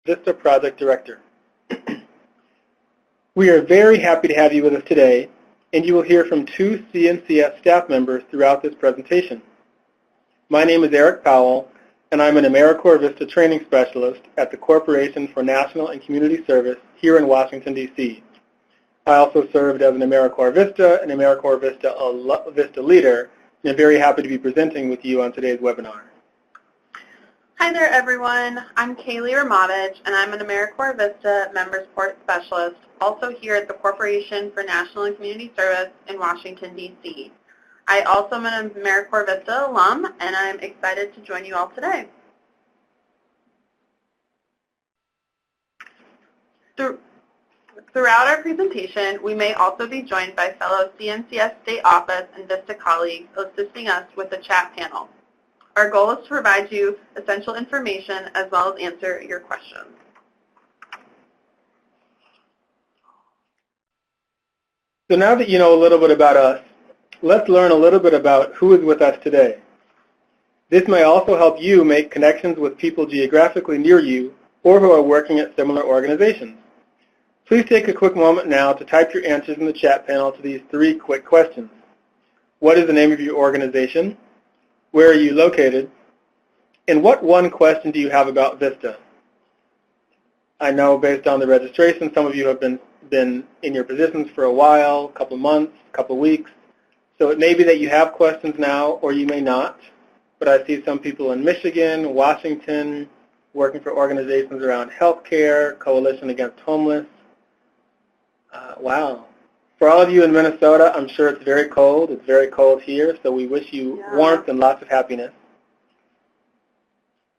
VISTA Project Director. We are very happy to have you with us today, and you will hear from two CNCS staff members throughout this presentation. My name is Eric Powell, and I'm an AmeriCorps VISTA Training Specialist at the Corporation for National and Community Service here in Washington, D.C. I also served as an AmeriCorps VISTA and AmeriCorps VISTA Leader, and I'm very happy to be presenting with you on today's webinar. Hi there, everyone. I'm Kaylee Ramovich, and I'm an AmeriCorps VISTA Member Support Specialist, also here at the Corporation for National and Community Service in Washington, D.C. I also am an AmeriCorps VISTA alum, and I'm excited to join you all today. Throughout our presentation, we may also be joined by fellow CNCS State Office and VISTA colleagues assisting us with the chat panel. Our goal is to provide you essential information as well as answer your questions. So now that you know a little bit about us, let's learn a little bit about who is with us today. This may also help you make connections with people geographically near you or who are working at similar organizations. Please take a quick moment now to type your answers in the chat panel to these three quick questions. What is the name of your organization? Where are you located? And what one question do you have about VISTA? I know based on the registration, some of you have been in your positions for a while, a couple months, a couple weeks. So it may be that you have questions now, or you may not. But I see some people in Michigan, Washington, working for organizations around healthcare, Coalition Against Homeless. Wow. For all of you in Minnesota, I'm sure it's very cold. It's very cold here, so we wish you warmth and lots of happiness.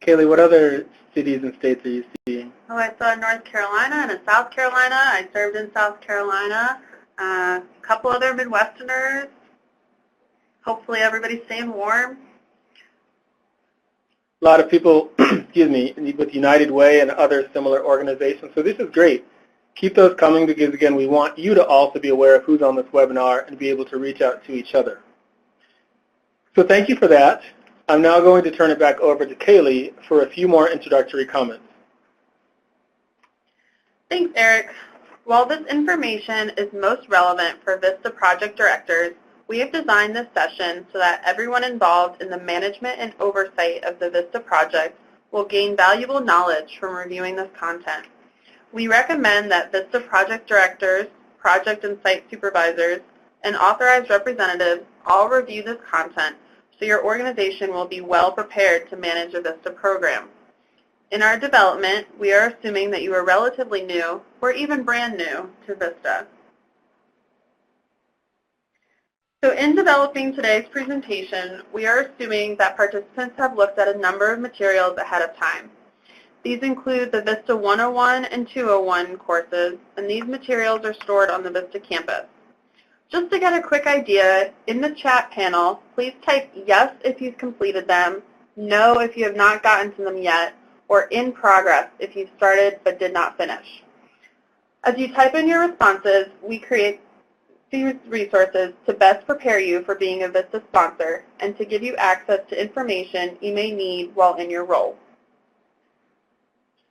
Kaylee, what other cities and states are you seeing? Oh, I saw North Carolina and South Carolina. I served in South Carolina. A couple other Midwesterners. Hopefully everybody's staying warm. A lot of people, excuse me, with United Way and other similar organizations. So this is great. Keep those coming because, again, we want you to also be aware of who's on this webinar and be able to reach out to each other. So thank you for that. I'm now going to turn it back over to Kaylee for a few more introductory comments. Thanks, Eric. While this information is most relevant for VISTA project directors, we have designed this session so that everyone involved in the management and oversight of the VISTA project will gain valuable knowledge from reviewing this content. We recommend that VISTA project directors, project and site supervisors, and authorized representatives all review this content so your organization will be well prepared to manage a VISTA program. In our development, we are assuming that you are relatively new or even brand new to VISTA. So in developing today's presentation, we are assuming that participants have looked at a number of materials ahead of time. These include the VISTA 101 and 201 courses, and these materials are stored on the VISTA campus. Just to get a quick idea, in the chat panel, please type yes if you've completed them, no if you have not gotten to them yet, or in progress if you've started but did not finish. As you type in your responses, we create these resources to best prepare you for being a VISTA sponsor and to give you access to information you may need while in your role.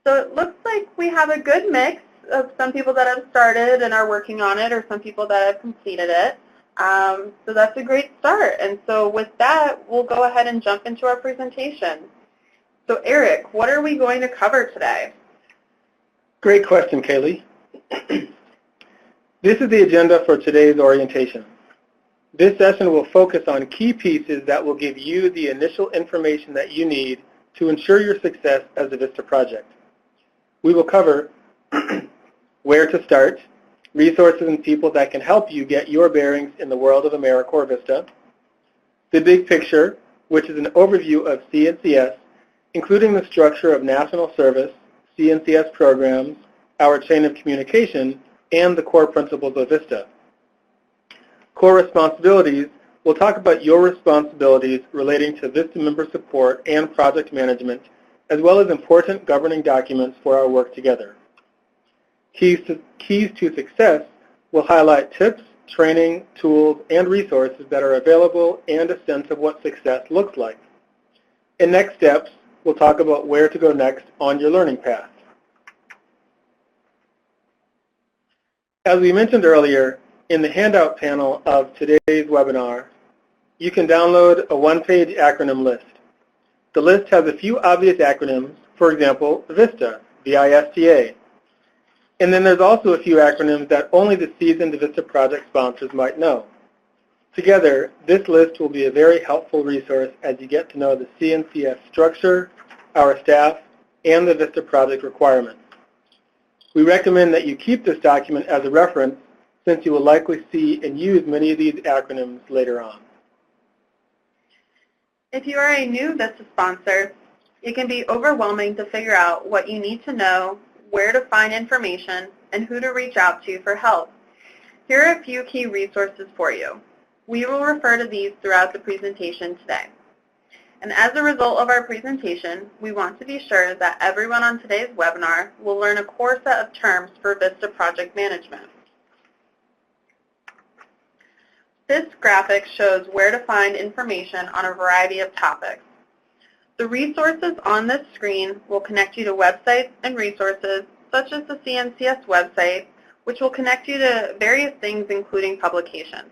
So it looks like we have a good mix of some people that have started and are working on it or some people that have completed it. So that's a great start. And so with that, we'll go ahead and jump into our presentation. So Eric, what are we going to cover today? Great question, Kaylee. This is the agenda for today's orientation. This session will focus on key pieces that will give you the initial information that you need to ensure your success as a VISTA project. We will cover where to start, resources and people that can help you get your bearings in the world of AmeriCorps VISTA, the big picture, which is an overview of CNCS, including the structure of national service, CNCS programs, our chain of communication, and the core principles of VISTA. Core responsibilities, we'll talk about your responsibilities relating to VISTA member support and project management, as well as important governing documents for our work together. Keys to success will highlight tips, training, tools, and resources that are available and a sense of what success looks like. In next steps, we'll talk about where to go next on your learning path. As we mentioned earlier, in the handout panel of today's webinar, you can download a one-page acronym list. The list has a few obvious acronyms, for example, VISTA, V-I-S-T-A. And then there's also a few acronyms that only the seasoned VISTA project sponsors might know. Together, this list will be a very helpful resource as you get to know the CNCF structure, our staff, and the VISTA project requirements. We recommend that you keep this document as a reference since you will likely see and use many of these acronyms later on. If you are a new VISTA sponsor, it can be overwhelming to figure out what you need to know, where to find information, and who to reach out to for help. Here are a few key resources for you. We will refer to these throughout the presentation today. And as a result of our presentation, we want to be sure that everyone on today's webinar will learn a core set of terms for VISTA project management. This graphic shows where to find information on a variety of topics. The resources on this screen will connect you to websites and resources such as the CNCS website, which will connect you to various things including publications.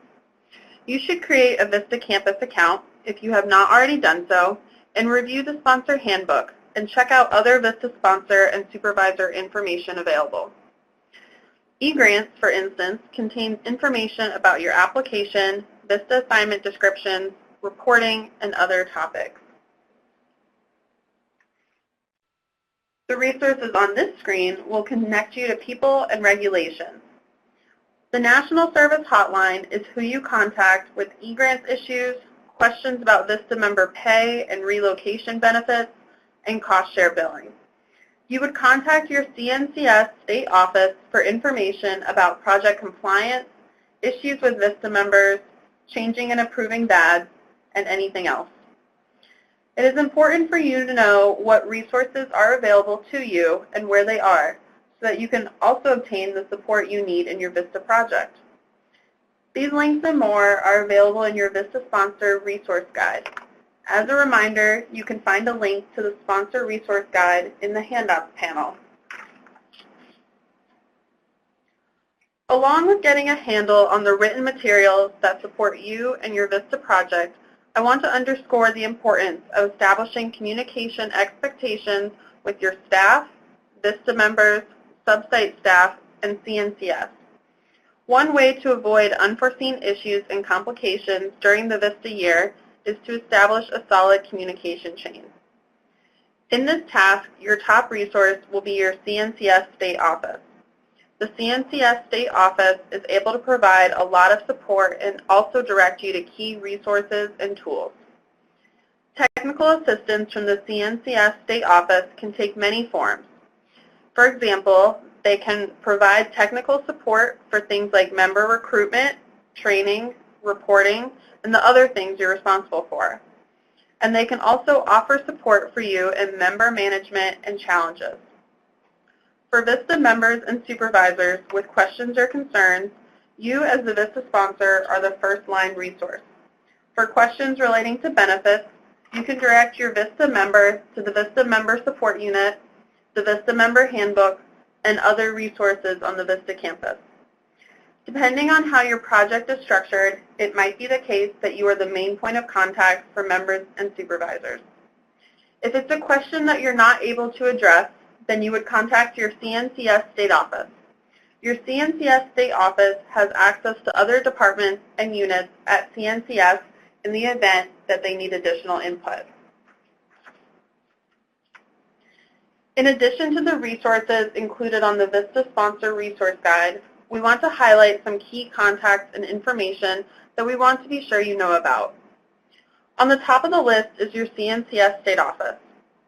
You should create a VISTA Campus account if you have not already done so, and review the sponsor handbook and check out other VISTA sponsor and supervisor information available. eGrants, for instance, contains information about your application, VISTA assignment descriptions, reporting, and other topics. The resources on this screen will connect you to people and regulations. The National Service Hotline is who you contact with eGrants issues, questions about VISTA member pay and relocation benefits, and cost share billing. You would contact your CNCS state office for information about project compliance, issues with VISTA members, changing and approving DADs, and anything else. It is important for you to know what resources are available to you and where they are, so that you can also obtain the support you need in your VISTA project. These links and more are available in your VISTA Sponsor Resource Guide. As a reminder, you can find a link to the Sponsor Resource Guide in the Handouts panel. Along with getting a handle on the written materials that support you and your VISTA project, I want to underscore the importance of establishing communication expectations with your staff, VISTA members, sub-site staff, and CNCS. One way to avoid unforeseen issues and complications during the VISTA year is to establish a solid communication chain. In this task, your top resource will be your CNCS state office. The CNCS state office is able to provide a lot of support and also direct you to key resources and tools. Technical assistance from the CNCS state office can take many forms. For example, they can provide technical support for things like member recruitment, training, reporting, and the other things you're responsible for. And they can also offer support for you in member management and challenges. For VISTA members and supervisors with questions or concerns, you as the VISTA sponsor are the first line resource. For questions relating to benefits, you can direct your VISTA member to the VISTA Member Support Unit, the VISTA Member Handbook, and other resources on the VISTA campus. Depending on how your project is structured, it might be the case that you are the main point of contact for members and supervisors. If it's a question that you're not able to address, then you would contact your CNCS state office. Your CNCS state office has access to other departments and units at CNCS in the event that they need additional input. In addition to the resources included on the VISTA Sponsor Resource Guide, we want to highlight some key contacts and information that we want to be sure you know about. On the top of the list is your CNCS state office.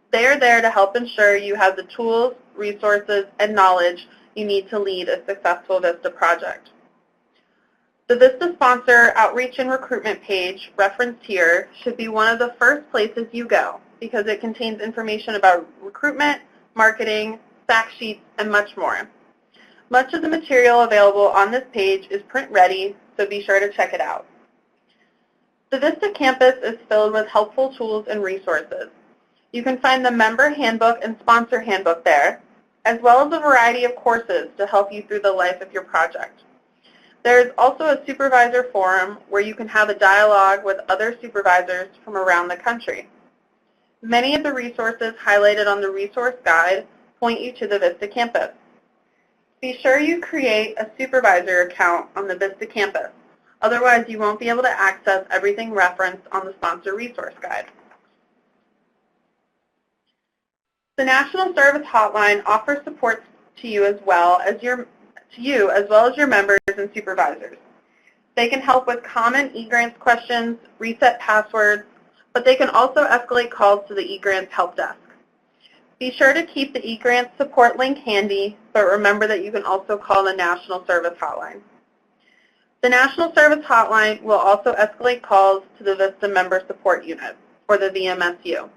They are there to help ensure you have the tools, resources, and knowledge you need to lead a successful VISTA project. The VISTA Sponsor Outreach and Recruitment page, referenced here, should be one of the first places you go because it contains information about recruitment, marketing, fact sheets, and much more. Much of the material available on this page is print-ready, so be sure to check it out. The VISTA campus is filled with helpful tools and resources. You can find the Member Handbook and Sponsor Handbook there, as well as a variety of courses to help you through the life of your project. There's also a supervisor forum where you can have a dialogue with other supervisors from around the country. Many of the resources highlighted on the resource guide point you to the VISTA campus. Be sure you create a supervisor account on the VISTA campus. Otherwise, you won't be able to access everything referenced on the sponsor resource guide. The National Service Hotline offers support to you as well as your members and supervisors. They can help with common eGrants questions, reset passwords, but they can also escalate calls to the eGrants help desk. Be sure to keep the eGrants support link handy, but remember that you can also call the National Service Hotline. The National Service Hotline will also escalate calls to the VISTA Member Support Unit, or the VMSU.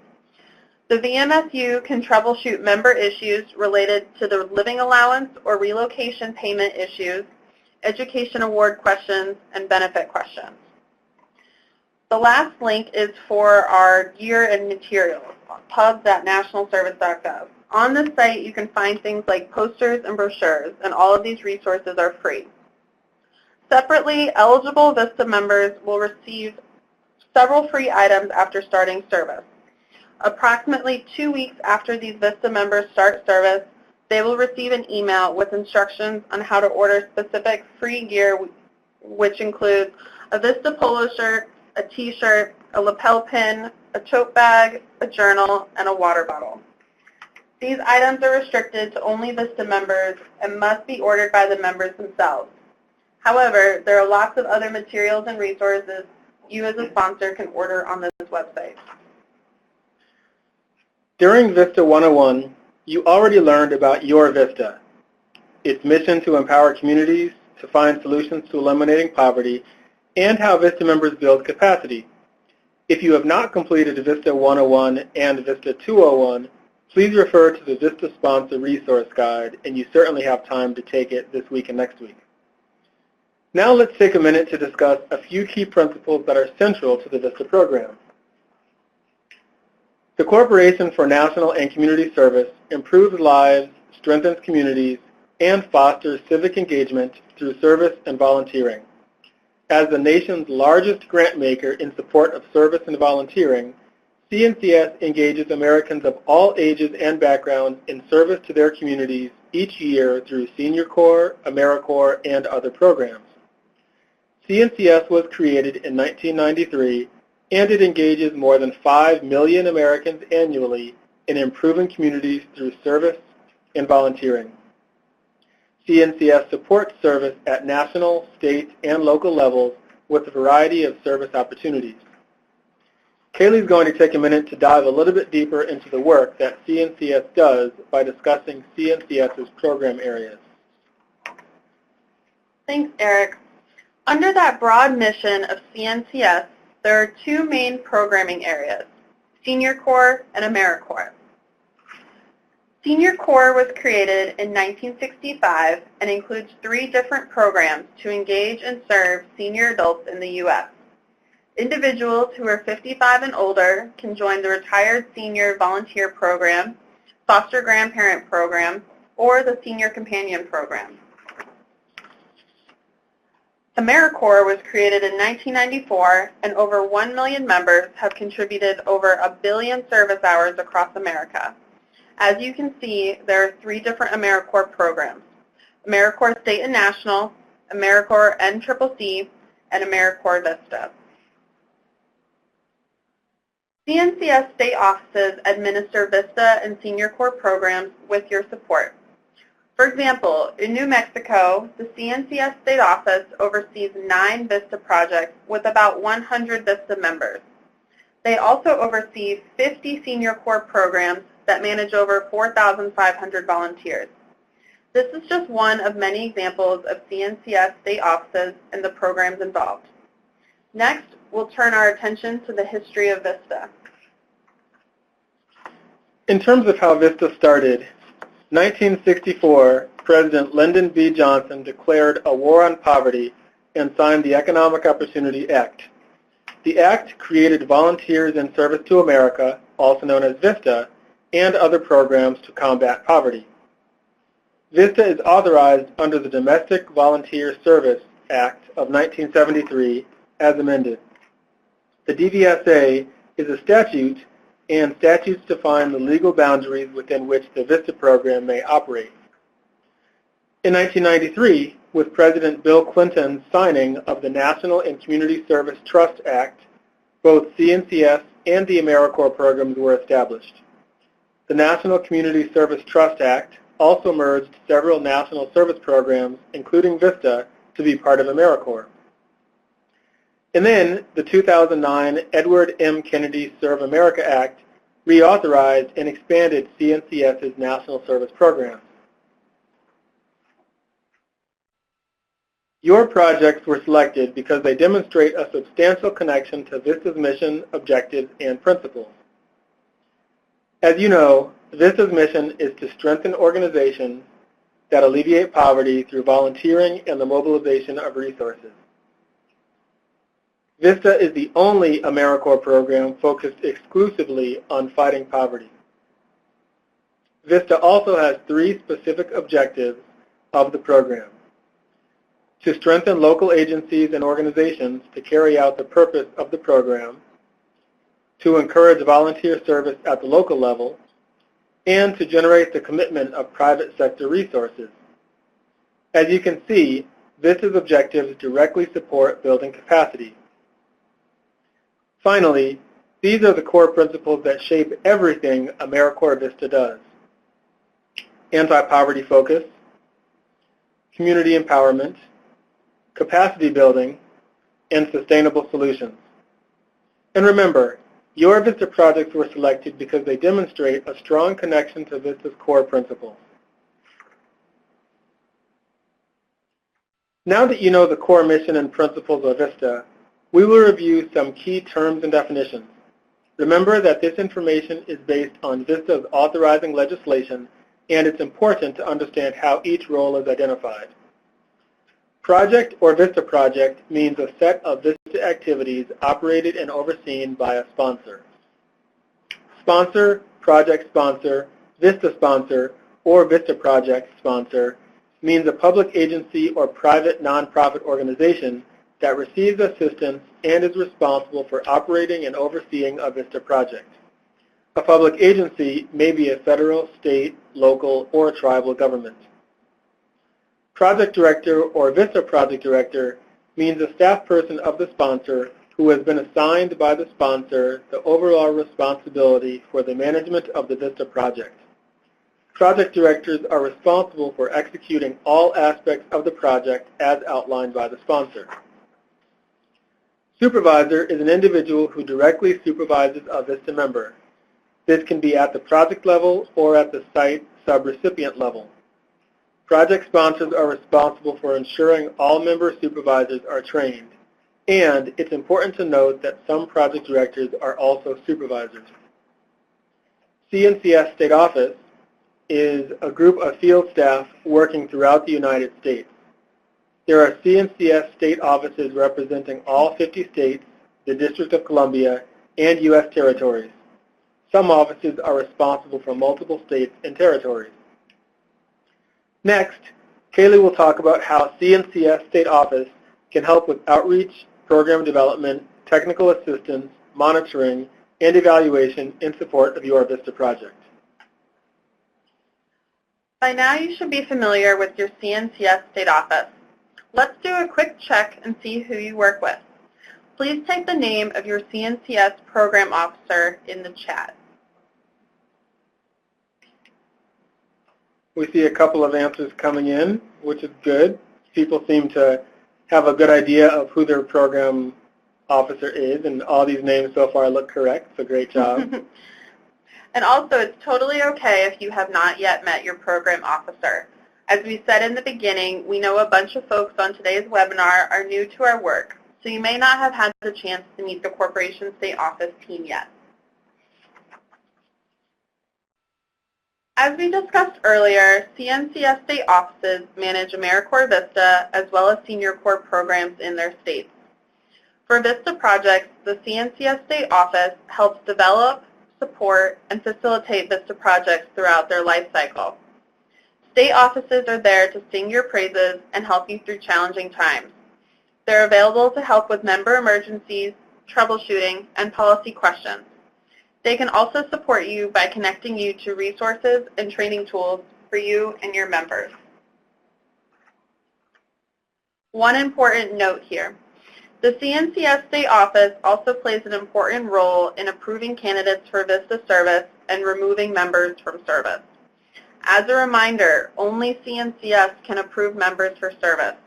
The VMSU can troubleshoot member issues related to the living allowance or relocation payment issues, education award questions, and benefit questions. The last link is for our gear and materials, pubs.nationalservice.gov. On this site, you can find things like posters and brochures, and all of these resources are free. Separately, eligible VISTA members will receive several free items after starting service. Approximately 2 weeks after these VISTA members start service, they will receive an email with instructions on how to order specific free gear, which includes a VISTA polo shirt, a t-shirt, a lapel pin, a tote bag, a journal, and a water bottle. These items are restricted to only VISTA members and must be ordered by the members themselves. However, there are lots of other materials and resources you as a sponsor can order on this website. During VISTA 101, you already learned about your VISTA, its mission to empower communities to find solutions to eliminating poverty, and how VISTA members build capacity. If you have not completed VISTA 101 and VISTA 201, please refer to the VISTA Sponsor Resource Guide, and you certainly have time to take it this week and next week. Now let's take a minute to discuss a few key principles that are central to the VISTA program. The Corporation for National and Community Service improves lives, strengthens communities, and fosters civic engagement through service and volunteering. As the nation's largest grant maker in support of service and volunteering, CNCS engages Americans of all ages and backgrounds in service to their communities each year through Senior Corps, AmeriCorps, and other programs. CNCS was created in 1993, and it engages more than 5 million Americans annually in improving communities through service and volunteering. CNCS supports service at national, state, and local levels with a variety of service opportunities. Kaylee's going to take a minute to dive a little bit deeper into the work that CNCS does by discussing CNCS's program areas. Thanks, Eric. Under that broad mission of CNCS, there are two main programming areas, Senior Corps and AmeriCorps. Senior Corps was created in 1965 and includes 3 different programs to engage and serve senior adults in the U.S. Individuals who are 55 and older can join the Retired Senior Volunteer Program, Foster Grandparent Program, or the Senior Companion Program. AmeriCorps was created in 1994, and over 1 million members have contributed over 1 billion service hours across America. As you can see, there are 3 different AmeriCorps programs: AmeriCorps State and National, AmeriCorps NCCC, and AmeriCorps VISTA. CNCS state offices administer VISTA and Senior Corps programs with your support. For example, in New Mexico, the CNCS state office oversees 9 VISTA projects with about 100 VISTA members. They also oversee 50 Senior Corps programs that manage over 4,500 volunteers. This is just one of many examples of CNCS state offices and the programs involved. Next, we'll turn our attention to the history of VISTA. In terms of how VISTA started, 1964, President Lyndon B. Johnson declared a war on poverty and signed the Economic Opportunity Act. The act created Volunteers in Service to America, also known as VISTA, and other programs to combat poverty. VISTA is authorized under the Domestic Volunteer Service Act of 1973 as amended. The DVSA is a statute, and statutes define the legal boundaries within which the VISTA program may operate. In 1993, with President Bill Clinton's signing of the National and Community Service Trust Act, both CNCS and the AmeriCorps programs were established. The National Community Service Trust Act also merged several national service programs, including VISTA, to be part of AmeriCorps. And then the 2009 Edward M. Kennedy Serve America Act reauthorized and expanded CNCS's national service program. Your projects were selected because they demonstrate a substantial connection to VISTA's mission, objectives, and principles. As you know, VISTA's mission is to strengthen organizations that alleviate poverty through volunteering and the mobilization of resources. VISTA is the only AmeriCorps program focused exclusively on fighting poverty. VISTA also has 3 specific objectives of the program: to strengthen local agencies and organizations to carry out the purpose of the program, to encourage volunteer service at the local level, and to generate the commitment of private sector resources. As you can see, VISTA's objectives directly support building capacity. Finally, these are the core principles that shape everything AmeriCorps VISTA does: anti-poverty focus, community empowerment, capacity building, and sustainable solutions. And remember, your VISTA projects were selected because they demonstrate a strong connection to VISTA's core principles. Now that you know the core mission and principles of VISTA, we will review some key terms and definitions. Remember that this information is based on VISTA's authorizing legislation, and it's important to understand how each role is identified. Project or VISTA project means a set of VISTA activities operated and overseen by a sponsor. Sponsor, project sponsor, VISTA sponsor, or VISTA project sponsor means a public agency or private nonprofit organization that receives assistance and is responsible for operating and overseeing a VISTA project. A public agency may be a federal, state, local, or tribal government. Project director or VISTA project director means a staff person of the sponsor who has been assigned by the sponsor the overall responsibility for the management of the VISTA project. Project directors are responsible for executing all aspects of the project as outlined by the sponsor. Supervisor is an individual who directly supervises a VISTA member. This can be at the project level or at the site subrecipient level. Project sponsors are responsible for ensuring all member supervisors are trained, and it's important to note that some project directors are also supervisors. CNCS State Office is a group of field staff working throughout the United States. There are CNCS state offices representing all 50 states, the District of Columbia, and U.S. territories. Some offices are responsible for multiple states and territories. Next, Kaylee will talk about how CNCS State Office can help with outreach, program development, technical assistance, monitoring, and evaluation in support of your VISTA project. By now you should be familiar with your CNCS State Office. Let's do a quick check and see who you work with. Please type the name of your CNCS program officer in the chat. We see a couple of answers coming in, which is good. People seem to have a good idea of who their program officer is, and all these names so far look correct, so great job. And also, it's totally okay if you have not yet met your program officer. As we said in the beginning, we know a bunch of folks on today's webinar are new to our work, so you may not have had the chance to meet the Corporation State Office team yet. As we discussed earlier, CNCS state offices manage AmeriCorps VISTA as well as Senior Corps programs in their states. For VISTA projects, the CNCS state office helps develop, support, and facilitate VISTA projects throughout their life cycle. State offices are there to sing your praises and help you through challenging times. They're available to help with member emergencies, troubleshooting, and policy questions. They can also support you by connecting you to resources and training tools for you and your members. One important note here. The CNCS State Office also plays an important role in approving candidates for VISTA service and removing members from service. As a reminder, only CNCS can approve members for service.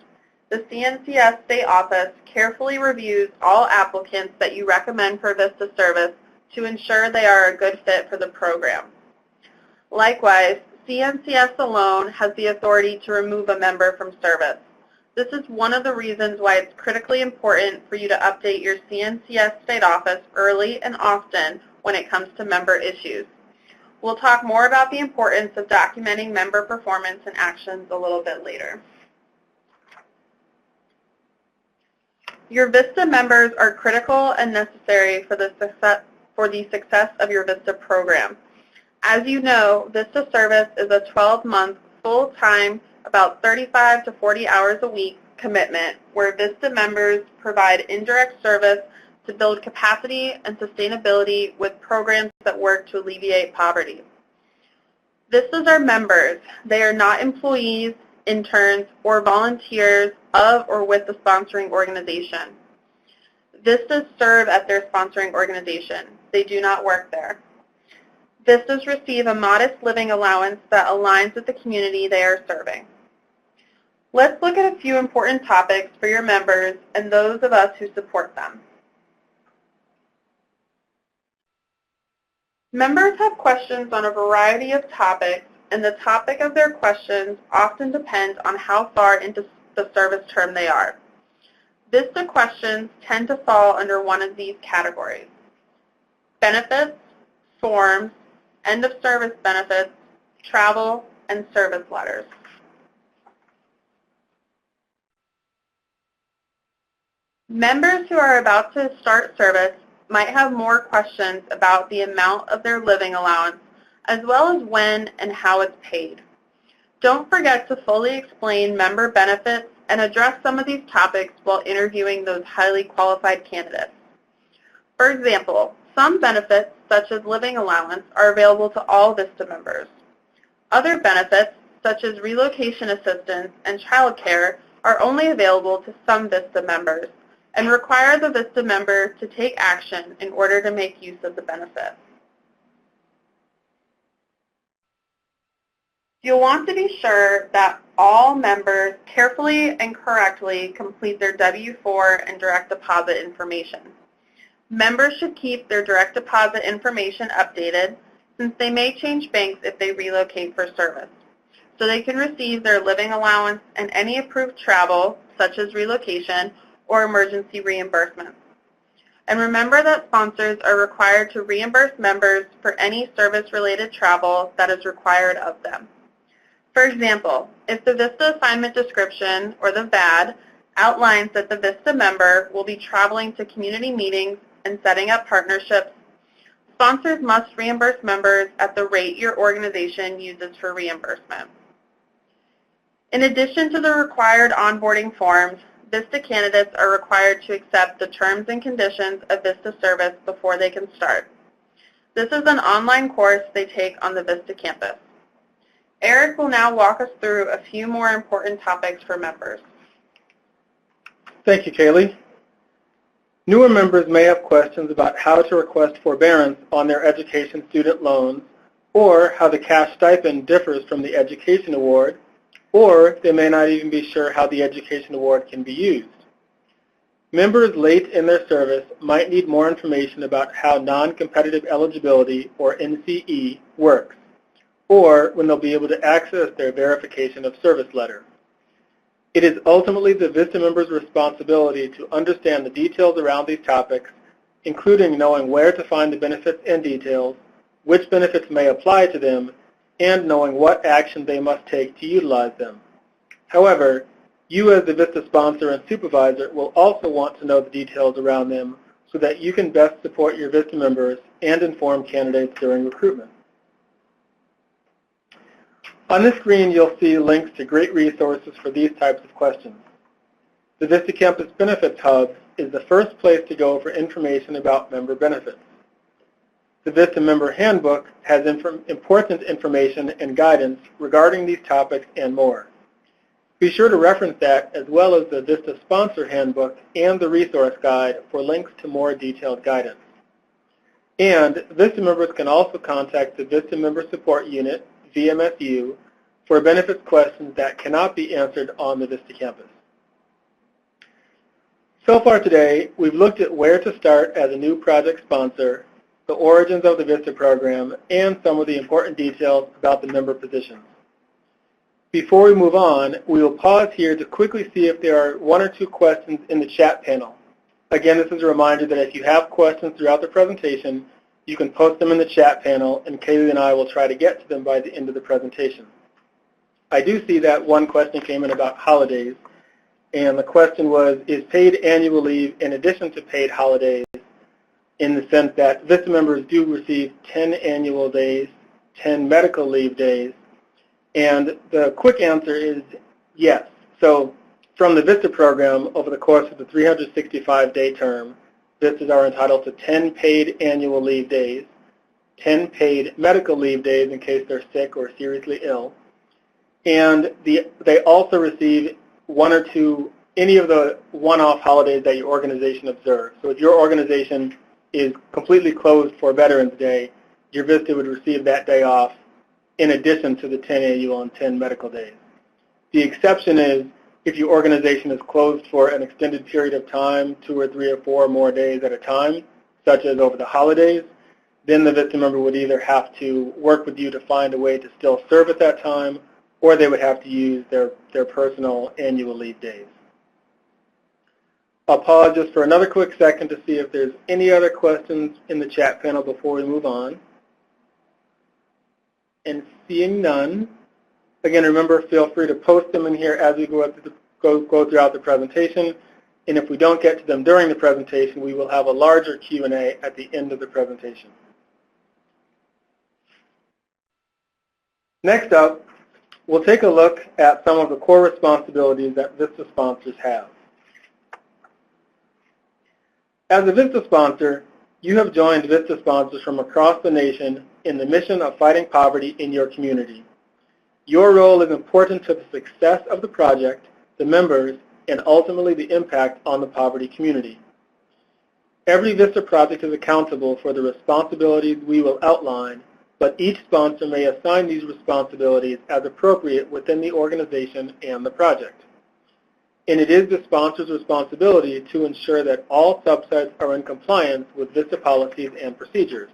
The CNCS State Office carefully reviews all applicants that you recommend for VISTA service to ensure they are a good fit for the program. Likewise, CNCS alone has the authority to remove a member from service. This is one of the reasons why it's critically important for you to update your CNCS State Office early and often when it comes to member issues. We'll talk more about the importance of documenting member performance and actions a little bit later. Your VISTA members are critical and necessary for the success of your VISTA program. As you know, VISTA service is a 12-month, full-time, about 35 to 40 hours a week commitment where VISTA members provide indirect service to build capacity and sustainability with programs that work to alleviate poverty. VISTAs are members. They are not employees, interns, or volunteers of or with the sponsoring organization. VISTAs serve at their sponsoring organization. They do not work there. VISTAs receive a modest living allowance that aligns with the community they are serving. Let's look at a few important topics for your members and those of us who support them. Members have questions on a variety of topics, and the topic of their questions often depends on how far into the service term they are. VISTA questions tend to fall under one of these categories: benefits, forms, end of service benefits, travel, and service letters. Members who are about to start service might have more questions about the amount of their living allowance, as well as when and how it's paid. Don't forget to fully explain member benefits and address some of these topics while interviewing those highly qualified candidates. For example, some benefits, such as living allowance, are available to all VISTA members. Other benefits, such as relocation assistance and child care, are only available to some VISTA members and require the VISTA member to take action in order to make use of the benefit. You'll want to be sure that all members carefully and correctly complete their W-4 and direct deposit information. Members should keep their direct deposit information updated, since they may change banks if they relocate for service, so they can receive their living allowance and any approved travel, such as relocation, or emergency reimbursements. And remember that sponsors are required to reimburse members for any service-related travel that is required of them. For example, if the VISTA assignment description, or the VAD, outlines that the VISTA member will be traveling to community meetings and setting up partnerships, sponsors must reimburse members at the rate your organization uses for reimbursement. In addition to the required onboarding forms, VISTA candidates are required to accept the terms and conditions of VISTA service before they can start. This is an online course they take on the VISTA campus. Eric will now walk us through a few more important topics for members. Thank you, Kaylee. Newer members may have questions about how to request forbearance on their education student loans, or how the cash stipend differs from the education award, or they may not even be sure how the education award can be used. Members late in their service might need more information about how non-competitive eligibility, or NCE, works, or when they'll be able to access their verification of service letter. It is ultimately the VISTA member's responsibility to understand the details around these topics, including knowing where to find the benefits and details, which benefits may apply to them, and knowing what action they must take to utilize them. However, you as the VISTA sponsor and supervisor will also want to know the details around them so that you can best support your VISTA members and inform candidates during recruitment. On this screen, you'll see links to great resources for these types of questions. The VISTA Campus Benefits Hub is the first place to go for information about member benefits. The VISTA Member Handbook has important information and guidance regarding these topics and more. Be sure to reference that as well as the VISTA Sponsor Handbook and the Resource Guide for links to more detailed guidance. And VISTA members can also contact the VISTA Member Support Unit, VMSU, for benefits questions that cannot be answered on the VISTA campus. So far today, we've looked at where to start as a new project sponsor, the origins of the VISTA program, and some of the important details about the member positions. Before we move on, we will pause here to quickly see if there are one or two questions in the chat panel. Again, this is a reminder that if you have questions throughout the presentation, you can post them in the chat panel, and Kaylee and I will try to get to them by the end of the presentation. I do see that one question came in about holidays, and the question was, is paid annual leave in addition to paid holidays, in the sense that VISTA members do receive 10 annual days, 10 medical leave days? And the quick answer is yes. So from the VISTA program, over the course of the 365-day term, VISTAs are entitled to 10 paid annual leave days, 10 paid medical leave days in case they're sick or seriously ill, and they also receive one or two, any of the one-off holidays that your organization observes. So if your organization is completely closed for Veterans Day, your VISTA would receive that day off in addition to the 10 annual and 10 medical days. The exception is if your organization is closed for an extended period of time, 2 or 3 or 4 more days at a time, such as over the holidays, then the VISTA member would either have to work with you to find a way to still serve at that time, or they would have to use their personal annual leave days. I'll pause just for another quick second to see if there's any other questions in the chat panel before we move on. And seeing none, again, remember, feel free to post them in here as we go throughout the presentation. And if we don't get to them during the presentation, we will have a larger Q&A at the end of the presentation. Next up, we'll take a look at some of the core responsibilities that VISTA sponsors have. As a VISTA sponsor, you have joined VISTA sponsors from across the nation in the mission of fighting poverty in your community. Your role is important to the success of the project, the members, and ultimately the impact on the poverty community. Every VISTA project is accountable for the responsibilities we will outline, but each sponsor may assign these responsibilities as appropriate within the organization and the project. And it is the sponsor's responsibility to ensure that all subsites are in compliance with VISTA policies and procedures.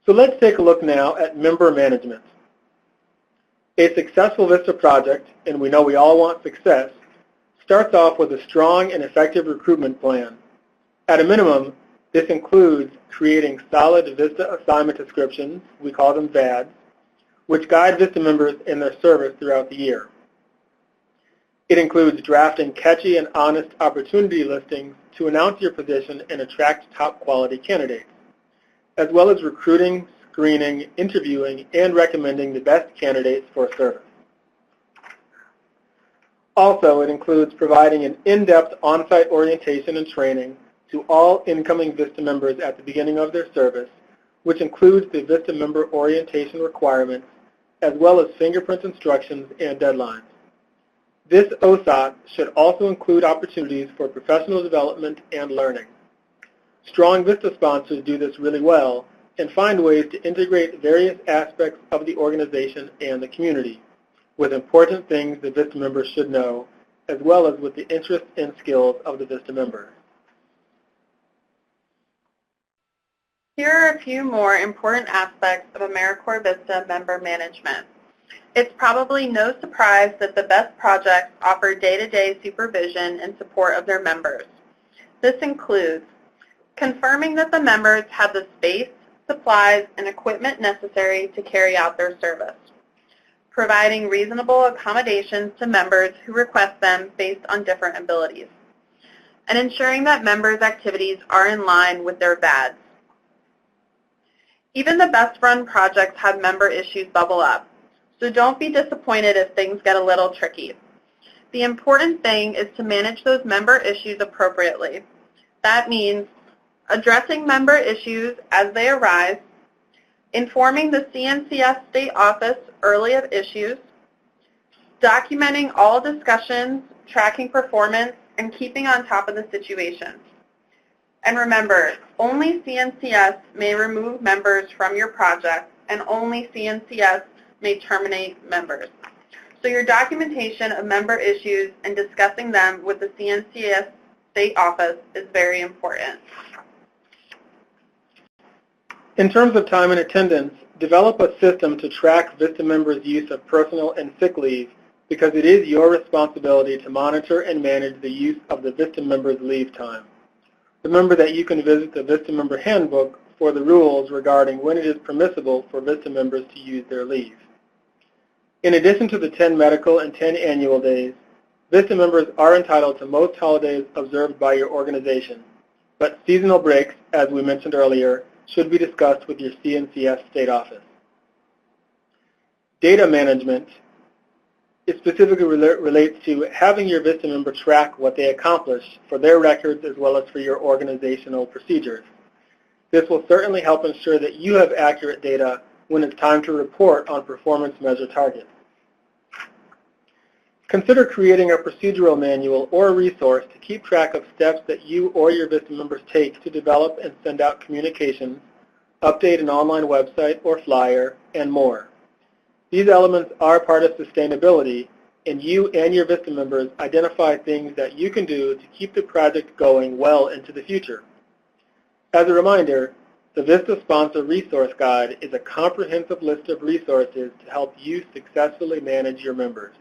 So let's take a look now at member management. A successful VISTA project, and we know we all want success, starts off with a strong and effective recruitment plan. At a minimum, this includes creating solid VISTA assignment descriptions, we call them VADs, which guide VISTA members in their service throughout the year. It includes drafting catchy and honest opportunity listings to announce your position and attract top quality candidates, as well as recruiting, screening, interviewing, and recommending the best candidates for service. Also, it includes providing an in-depth on-site orientation and training to all incoming VISTA members at the beginning of their service, which includes the VISTA member orientation requirements, as well as fingerprint instructions and deadlines. This OSOT should also include opportunities for professional development and learning. Strong VISTA sponsors do this really well and find ways to integrate various aspects of the organization and the community with important things the VISTA members should know, as well as with the interests and skills of the VISTA member. Here are a few more important aspects of AmeriCorps VISTA member management. It's probably no surprise that the best projects offer day-to-day supervision and support of their members. This includes confirming that the members have the space, supplies, and equipment necessary to carry out their service, providing reasonable accommodations to members who request them based on different abilities, and ensuring that members' activities are in line with their VADs. Even the best-run projects have member issues bubble up, So don't be disappointed if things get a little tricky. The important thing is to manage those member issues appropriately. That means addressing member issues as they arise, informing the CNCF state office early of issues, documenting all discussions, tracking performance, and keeping on top of the situation. And remember, only CNCS may remove members from your project, and only CNCS may terminate members. So your documentation of member issues and discussing them with the CNCS state office is very important. In terms of time and attendance, develop a system to track VISTA members' use of personal and sick leave, because it is your responsibility to monitor and manage the use of the VISTA members' leave time. Remember that you can visit the VISTA member handbook for the rules regarding when it is permissible for VISTA members to use their leave. In addition to the 10 medical and 10 annual days, VISTA members are entitled to most holidays observed by your organization, but seasonal breaks, as we mentioned earlier, should be discussed with your CNCF state office. Data management, it specifically relates to having your VISTA member track what they accomplish for their records as well as for your organizational procedures. This will certainly help ensure that you have accurate data when it's time to report on performance measure targets. Consider creating a procedural manual or a resource to keep track of steps that you or your VISTA members take to develop and send out communications, update an online website or flyer, and more. These elements are part of sustainability, and you and your VISTA members identify things that you can do to keep the project going well into the future. As a reminder, the VISTA Sponsor Resource Guide is a comprehensive list of resources to help you successfully manage your members.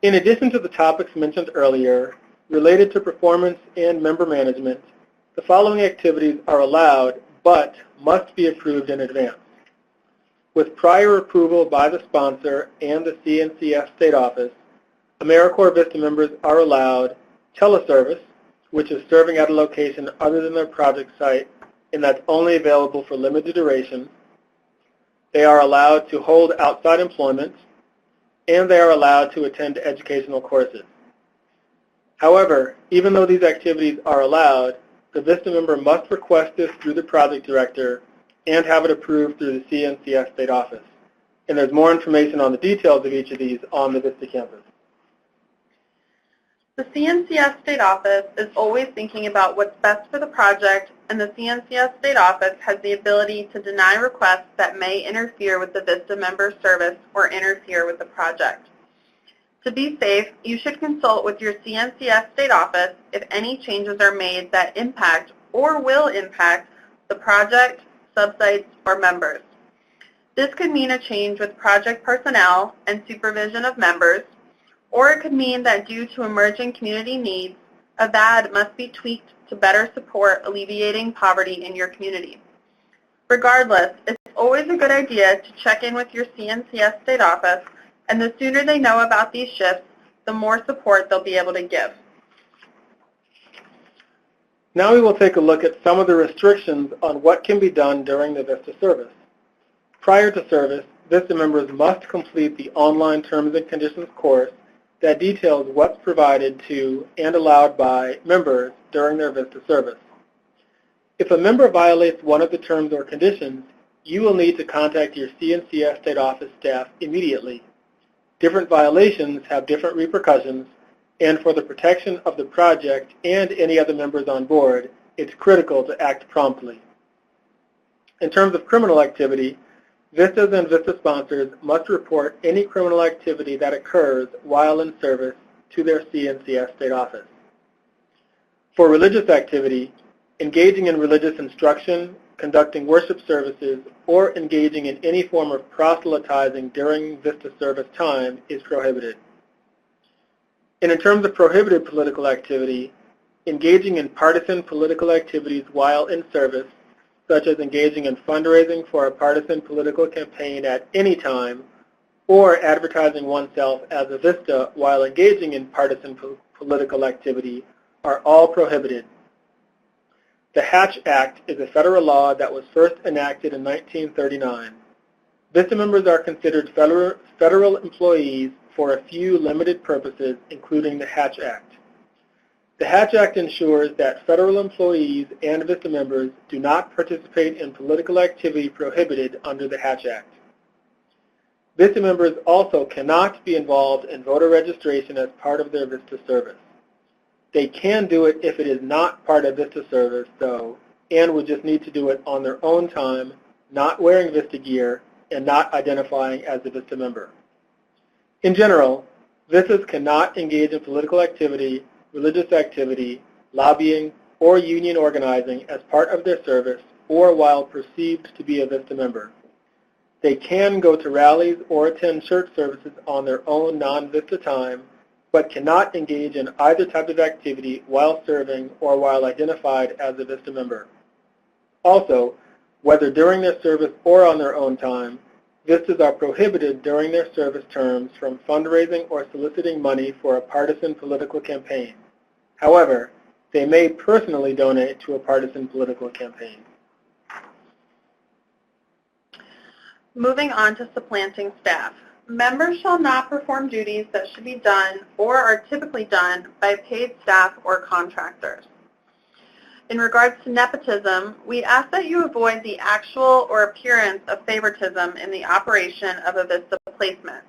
In addition to the topics mentioned earlier, related to performance and member management, the following activities are allowed but must be approved in advance. With prior approval by the sponsor and the CNCF state office, AmeriCorps VISTA members are allowed teleservice, which is serving at a location other than their project site, and that's only available for limited duration. They are allowed to hold outside employment, and they are allowed to attend educational courses. However, even though these activities are allowed, the VISTA member must request this through the project director and have it approved through the CNCF state office. And there's more information on the details of each of these on the VISTA campus. The CNCF state office is always thinking about what's best for the project, and the CNCF state office has the ability to deny requests that may interfere with the VISTA member service or interfere with the project. To be safe, you should consult with your CNCF state office if any changes are made that impact or will impact the project, subsites, or members. This could mean a change with project personnel and supervision of members, or it could mean that due to emerging community needs, a VAD must be tweaked to better support alleviating poverty in your community. Regardless, it's always a good idea to check in with your CNCF state office, and the sooner they know about these shifts, the more support they'll be able to give. Now we will take a look at some of the restrictions on what can be done during the VISTA service. Prior to service, VISTA members must complete the online Terms and Conditions course that details what's provided to and allowed by members during their VISTA service. If a member violates one of the terms or conditions, you will need to contact your CNCF state office staff immediately. Different violations have different repercussions, and for the protection of the project and any other members on board, it's critical to act promptly. In terms of criminal activity, VISTAs and VISTA sponsors must report any criminal activity that occurs while in service to their CNCF state office. For religious activity, engaging in religious instruction, conducting worship services, or engaging in any form of proselytizing during VISTA service time is prohibited. And in terms of prohibited political activity, engaging in partisan political activities while in service, such as engaging in fundraising for a partisan political campaign at any time, or advertising oneself as a VISTA while engaging in partisan political activity, are all prohibited. The Hatch Act is a federal law that was first enacted in 1939. VISTA members are considered federal employees for a few limited purposes, including the Hatch Act. The Hatch Act ensures that federal employees and VISTA members do not participate in political activity prohibited under the Hatch Act. VISTA members also cannot be involved in voter registration as part of their VISTA service. They can do it if it is not part of VISTA service, though, and would just need to do it on their own time, not wearing VISTA gear, and not identifying as a VISTA member. In general, VISTAs cannot engage in political activity, religious activity, lobbying, or union organizing as part of their service or while perceived to be a VISTA member. They can go to rallies or attend church services on their own non-VISTA time, but cannot engage in either type of activity while serving or while identified as a VISTA member. Also, whether during their service or on their own time, VISTAs are prohibited during their service terms from fundraising or soliciting money for a partisan political campaign. However, they may personally donate to a partisan political campaign. Moving on to supplanting staff. Members shall not perform duties that should be done or are typically done by paid staff or contractors. In regards to nepotism, we ask that you avoid the actual or appearance of favoritism in the operation of a VISTA placement.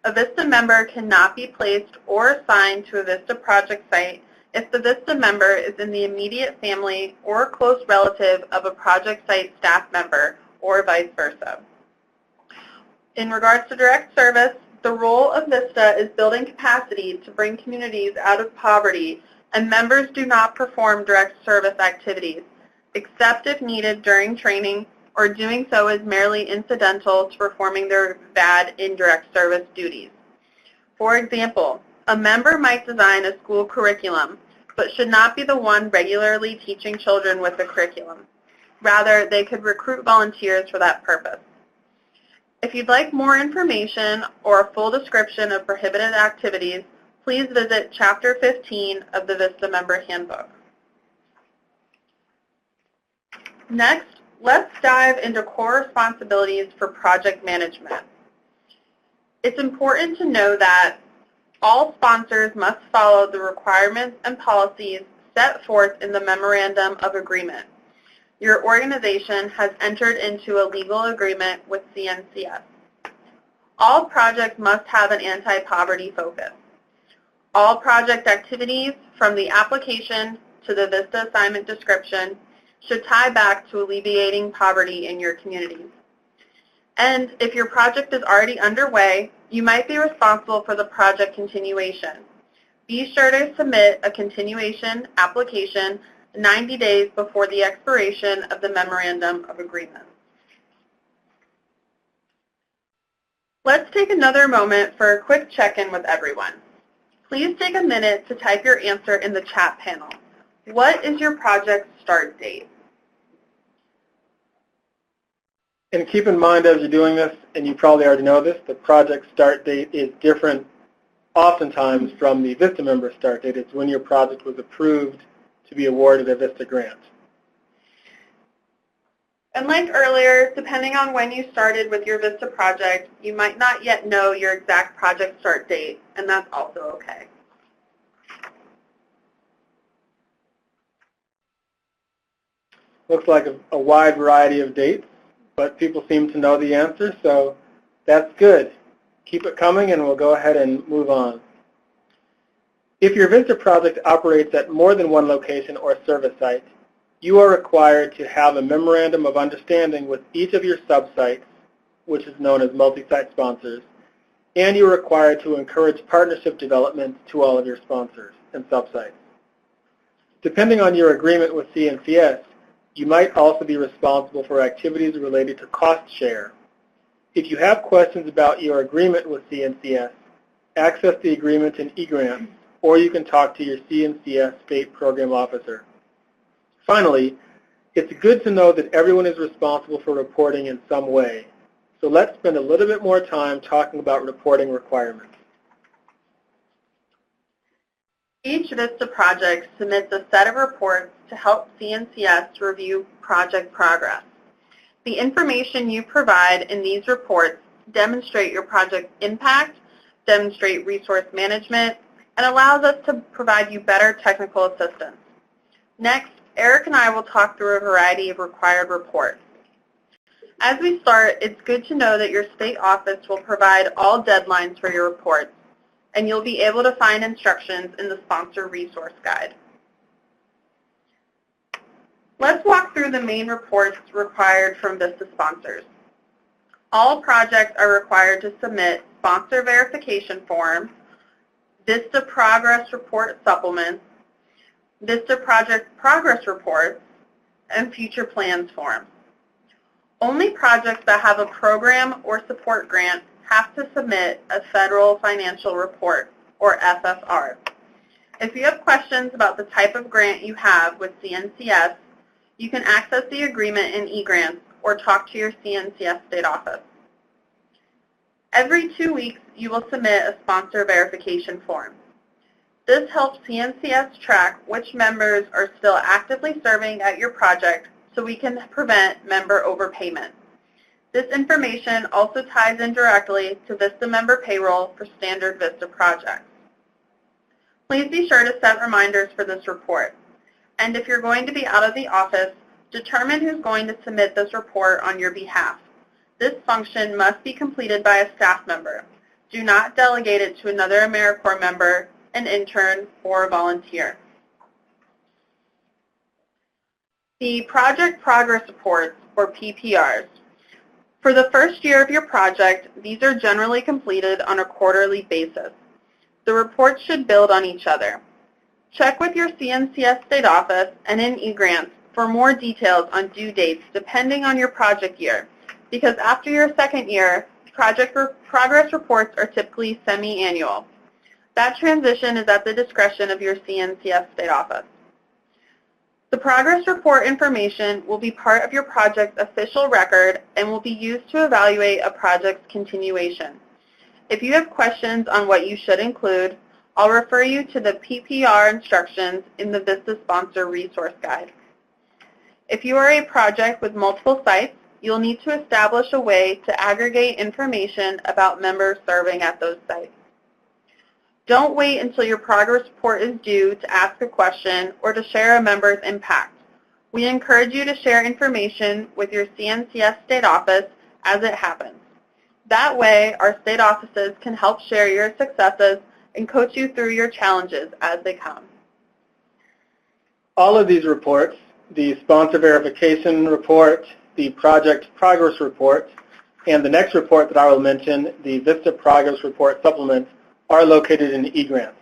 A VISTA member cannot be placed or assigned to a VISTA project site if the VISTA member is in the immediate family or close relative of a project site staff member or vice versa. In regards to direct service, the role of VISTA is building capacity to bring communities out of poverty, and members do not perform direct service activities, except if needed during training, or doing so is merely incidental to performing their VAD indirect service duties. For example, a member might design a school curriculum, but should not be the one regularly teaching children with the curriculum. Rather, they could recruit volunteers for that purpose. If you'd like more information or a full description of prohibited activities, please visit Chapter 15 of the VISTA Member Handbook. Next, let's dive into core responsibilities for project management. It's important to know that all sponsors must follow the requirements and policies set forth in the Memorandum of Agreement. Your organization has entered into a legal agreement with CNCS. All projects must have an anti-poverty focus. All project activities, from the application to the VISTA assignment description, should tie back to alleviating poverty in your communities. And if your project is already underway, you might be responsible for the project continuation. Be sure to submit a continuation application 90 days before the expiration of the Memorandum of Agreement. Let's take another moment for a quick check-in with everyone. Please take a minute to type your answer in the chat panel. What is your project start date? And keep in mind as you're doing this, and you probably already know this, the project start date is different oftentimes from the VISTA member start date. It's when your project was approved to be awarded a VISTA grant. And like earlier, depending on when you started with your VISTA project, you might not yet know your exact project start date, and that's also okay. Looks like a wide variety of dates, but people seem to know the answer, so that's good. Keep it coming, and we'll go ahead and move on. If your VISTA project operates at more than one location or service site, you are required to have a memorandum of understanding with each of your sub-sites, which is known as multi-site sponsors, and you're required to encourage partnership development to all of your sponsors and sub-sites. Depending on your agreement with CNCS, you might also be responsible for activities related to cost share. If you have questions about your agreement with CNCS, access the agreement in eGrants, or you can talk to your CNCS state program officer. Finally, it's good to know that everyone is responsible for reporting in some way. So let's spend a little bit more time talking about reporting requirements. Each VISTA project submits a set of reports to help CNCS review project progress. The information you provide in these reports demonstrate your project's impact, demonstrate resource management, and allows us to provide you better technical assistance. Next, Eric and I will talk through a variety of required reports. As we start, it's good to know that your state office will provide all deadlines for your reports, and you'll be able to find instructions in the sponsor resource guide. Let's walk through the main reports required from VISTA sponsors. All projects are required to submit sponsor verification forms, VISTA progress report supplements, VISTA project progress reports, and future plans forms. Only projects that have a program or support grant have to submit a Federal Financial Report, or FFR. If you have questions about the type of grant you have with CNCS, you can access the agreement in eGrants or talk to your CNCS state office. Every 2 weeks, you will submit a sponsor verification form. This helps CNCS track which members are still actively serving at your project so we can prevent member overpayment. This information also ties in directly to VISTA member payroll for standard VISTA projects. Please be sure to set reminders for this report. And if you're going to be out of the office, determine who's going to submit this report on your behalf. This function must be completed by a staff member. Do not delegate it to another AmeriCorps member, an intern, or a volunteer. The Project Progress Reports, or PPRs. For the first year of your project, these are generally completed on a quarterly basis. The reports should build on each other. Check with your CNCS state office and in eGrants for more details on due dates depending on your project year, because after your second year, project progress reports are typically semi-annual. That transition is at the discretion of your CNCS state office. The progress report information will be part of your project's official record and will be used to evaluate a project's continuation. If you have questions on what you should include, I'll refer you to the PPR instructions in the VISTA Sponsor Resource Guide. If you are a project with multiple sites, you'll need to establish a way to aggregate information about members serving at those sites. Don't wait until your progress report is due to ask a question or to share a member's impact. We encourage you to share information with your CNCS state office as it happens. That way, our state offices can help share your successes and coach you through your challenges as they come. All of these reports, the sponsor verification report, the project progress report, and the next report that I will mention, the VISTA progress report supplement, are located in eGrants.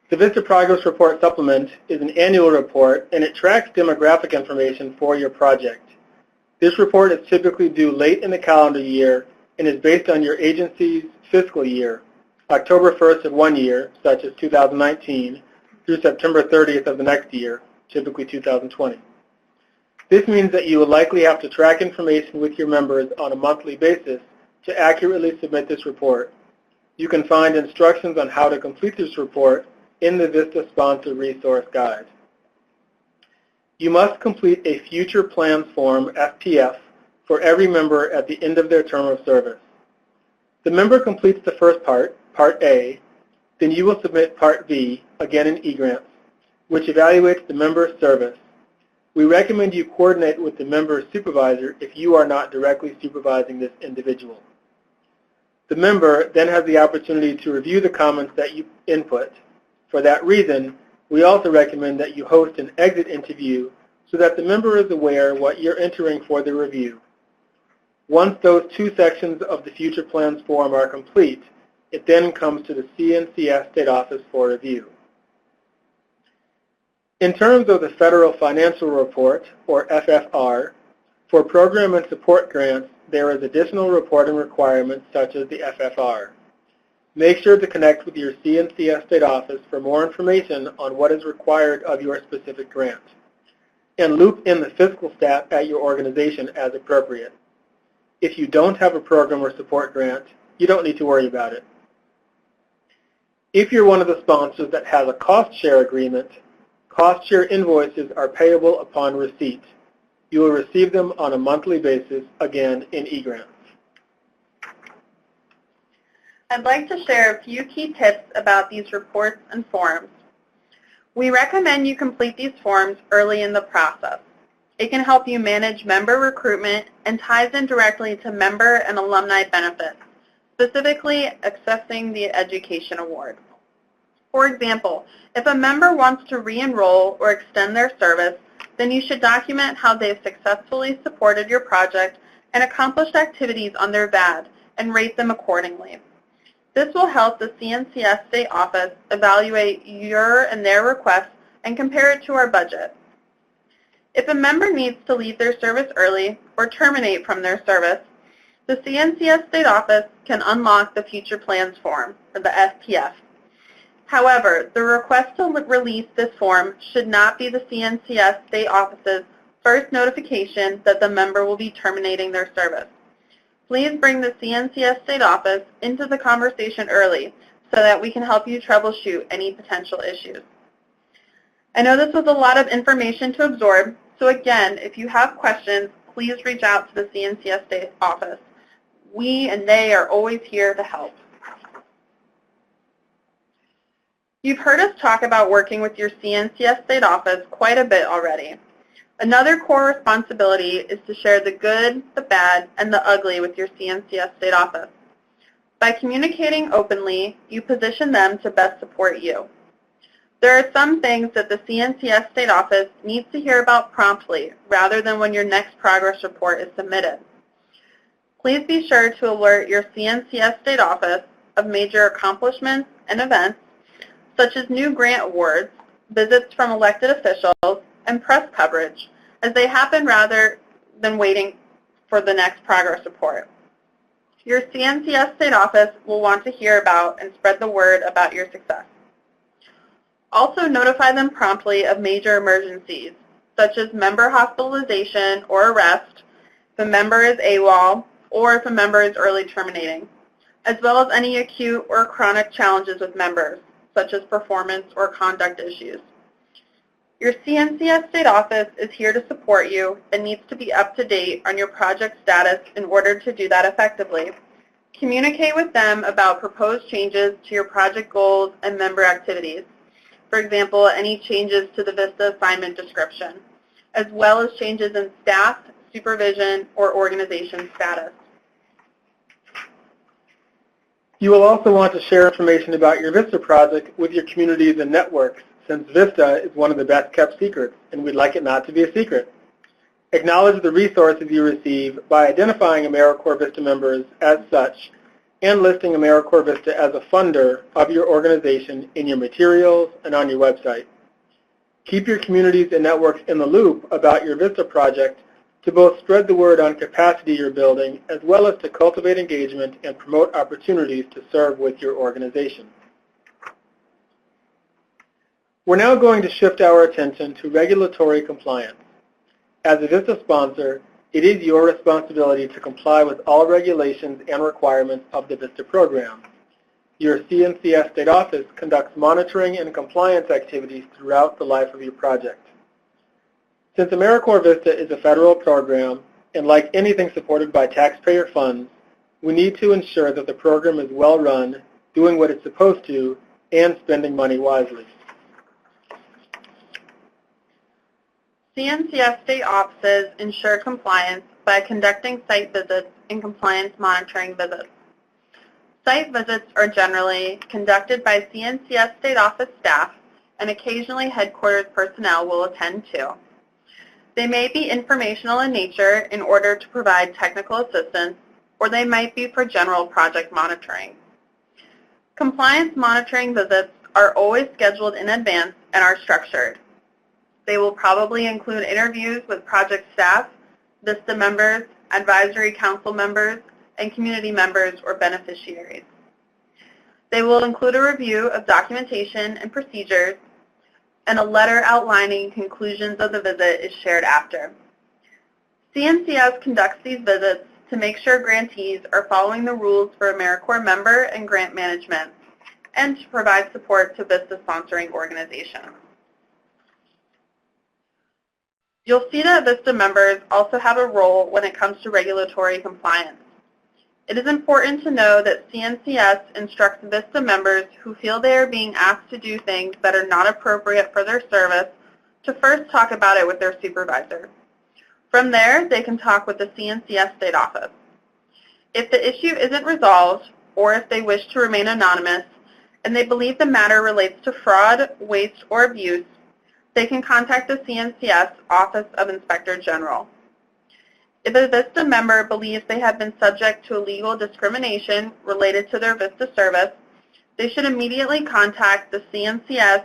The VISTA Progress Report Supplement is an annual report, and it tracks demographic information for your project. This report is typically due late in the calendar year and is based on your agency's fiscal year, October 1st of one year, such as 2019, through September 30th of the next year, typically 2020. This means that you will likely have to track information with your members on a monthly basis to accurately submit this report. You can find instructions on how to complete this report in the VISTA Sponsor Resource Guide. You must complete a Future Plans Form, FPF, for every member at the end of their term of service. The member completes the first part, Part A, then you will submit Part B, again in eGrants, which evaluates the member's service. We recommend you coordinate with the member's supervisor if you are not directly supervising this individual. The member then has the opportunity to review the comments that you input. For that reason, we also recommend that you host an exit interview so that the member is aware what you're entering for the review. Once those two sections of the Future Plans form are complete, it then comes to the CNCS State Office for review. In terms of the Federal Financial Report, or FFR, for program and support grants, there is additional reporting requirements such as the FFR. Make sure to connect with your CNCS State Office for more information on what is required of your specific grant, and loop in the fiscal staff at your organization as appropriate. If you don't have a program or support grant, you don't need to worry about it. If you're one of the sponsors that has a cost share agreement, cost share invoices are payable upon receipt. You will receive them on a monthly basis, again in e-grants. I'd like to share a few key tips about these reports and forms. We recommend you complete these forms early in the process. It can help you manage member recruitment and ties in directly to member and alumni benefits, specifically accessing the Education Award. For example, if a member wants to re-enroll or extend their service, then you should document how they've successfully supported your project and accomplished activities on their VAD and rate them accordingly. This will help the CNCS State Office evaluate your and their requests and compare it to our budget. If a member needs to leave their service early or terminate from their service, the CNCS State Office can unlock the Future Plans form, or the FPF. However, the request to release this form should not be the CNCS State Office's first notification that the member will be terminating their service. Please bring the CNCS State Office into the conversation early so that we can help you troubleshoot any potential issues. I know this was a lot of information to absorb, so again, if you have questions, please reach out to the CNCS State Office. We and they are always here to help. You've heard us talk about working with your CNCS State Office quite a bit already. Another core responsibility is to share the good, the bad, and the ugly with your CNCS State Office. By communicating openly, you position them to best support you. There are some things that the CNCS State Office needs to hear about promptly, rather than when your next progress report is submitted. Please be sure to alert your CNCS State Office of major accomplishments and events, such as new grant awards, visits from elected officials, and press coverage, as they happen rather than waiting for the next progress report. Your CNCS State Office will want to hear about and spread the word about your success. Also notify them promptly of major emergencies, such as member hospitalization or arrest, if a member is AWOL, or if a member is early terminating, as well as any acute or chronic challenges with members, such as performance or conduct issues. Your CNCS State Office is here to support you and needs to be up to date on your project status in order to do that effectively. Communicate with them about proposed changes to your project goals and member activities. For example, any changes to the VISTA assignment description, as well as changes in staff, supervision, or organization status. You will also want to share information about your VISTA project with your communities and networks, since VISTA is one of the best kept secrets, and we'd like it not to be a secret. Acknowledge the resources you receive by identifying AmeriCorps VISTA members as such and listing AmeriCorps VISTA as a funder of your organization in your materials and on your website. Keep your communities and networks in the loop about your VISTA project to both spread the word on capacity you're building as well as to cultivate engagement and promote opportunities to serve with your organization. We're now going to shift our attention to regulatory compliance. As a VISTA sponsor, it is your responsibility to comply with all regulations and requirements of the VISTA program. Your CNCS State Office conducts monitoring and compliance activities throughout the life of your project. Since AmeriCorps VISTA is a federal program, and like anything supported by taxpayer funds, we need to ensure that the program is well run, doing what it's supposed to, and spending money wisely. CNCS state offices ensure compliance by conducting site visits and compliance monitoring visits. Site visits are generally conducted by CNCS state office staff, and occasionally headquarters personnel will attend too. They may be informational in nature in order to provide technical assistance, or they might be for general project monitoring. Compliance monitoring visits are always scheduled in advance and are structured. They will probably include interviews with project staff, VISTA members, advisory council members, and community members or beneficiaries. They will include a review of documentation and procedures, and a letter outlining conclusions of the visit is shared after. CNCS conducts these visits to make sure grantees are following the rules for AmeriCorps member and grant management, and to provide support to VISTA sponsoring organizations. You'll see that VISTA members also have a role when it comes to regulatory compliance. It is important to know that CNCS instructs VISTA members who feel they are being asked to do things that are not appropriate for their service to first talk about it with their supervisor. From there, they can talk with the CNCS state office. If the issue isn't resolved, or if they wish to remain anonymous, and they believe the matter relates to fraud, waste, or abuse, they can contact the CNCS Office of Inspector General. If a VISTA member believes they have been subject to illegal discrimination related to their VISTA service, they should immediately contact the CNCS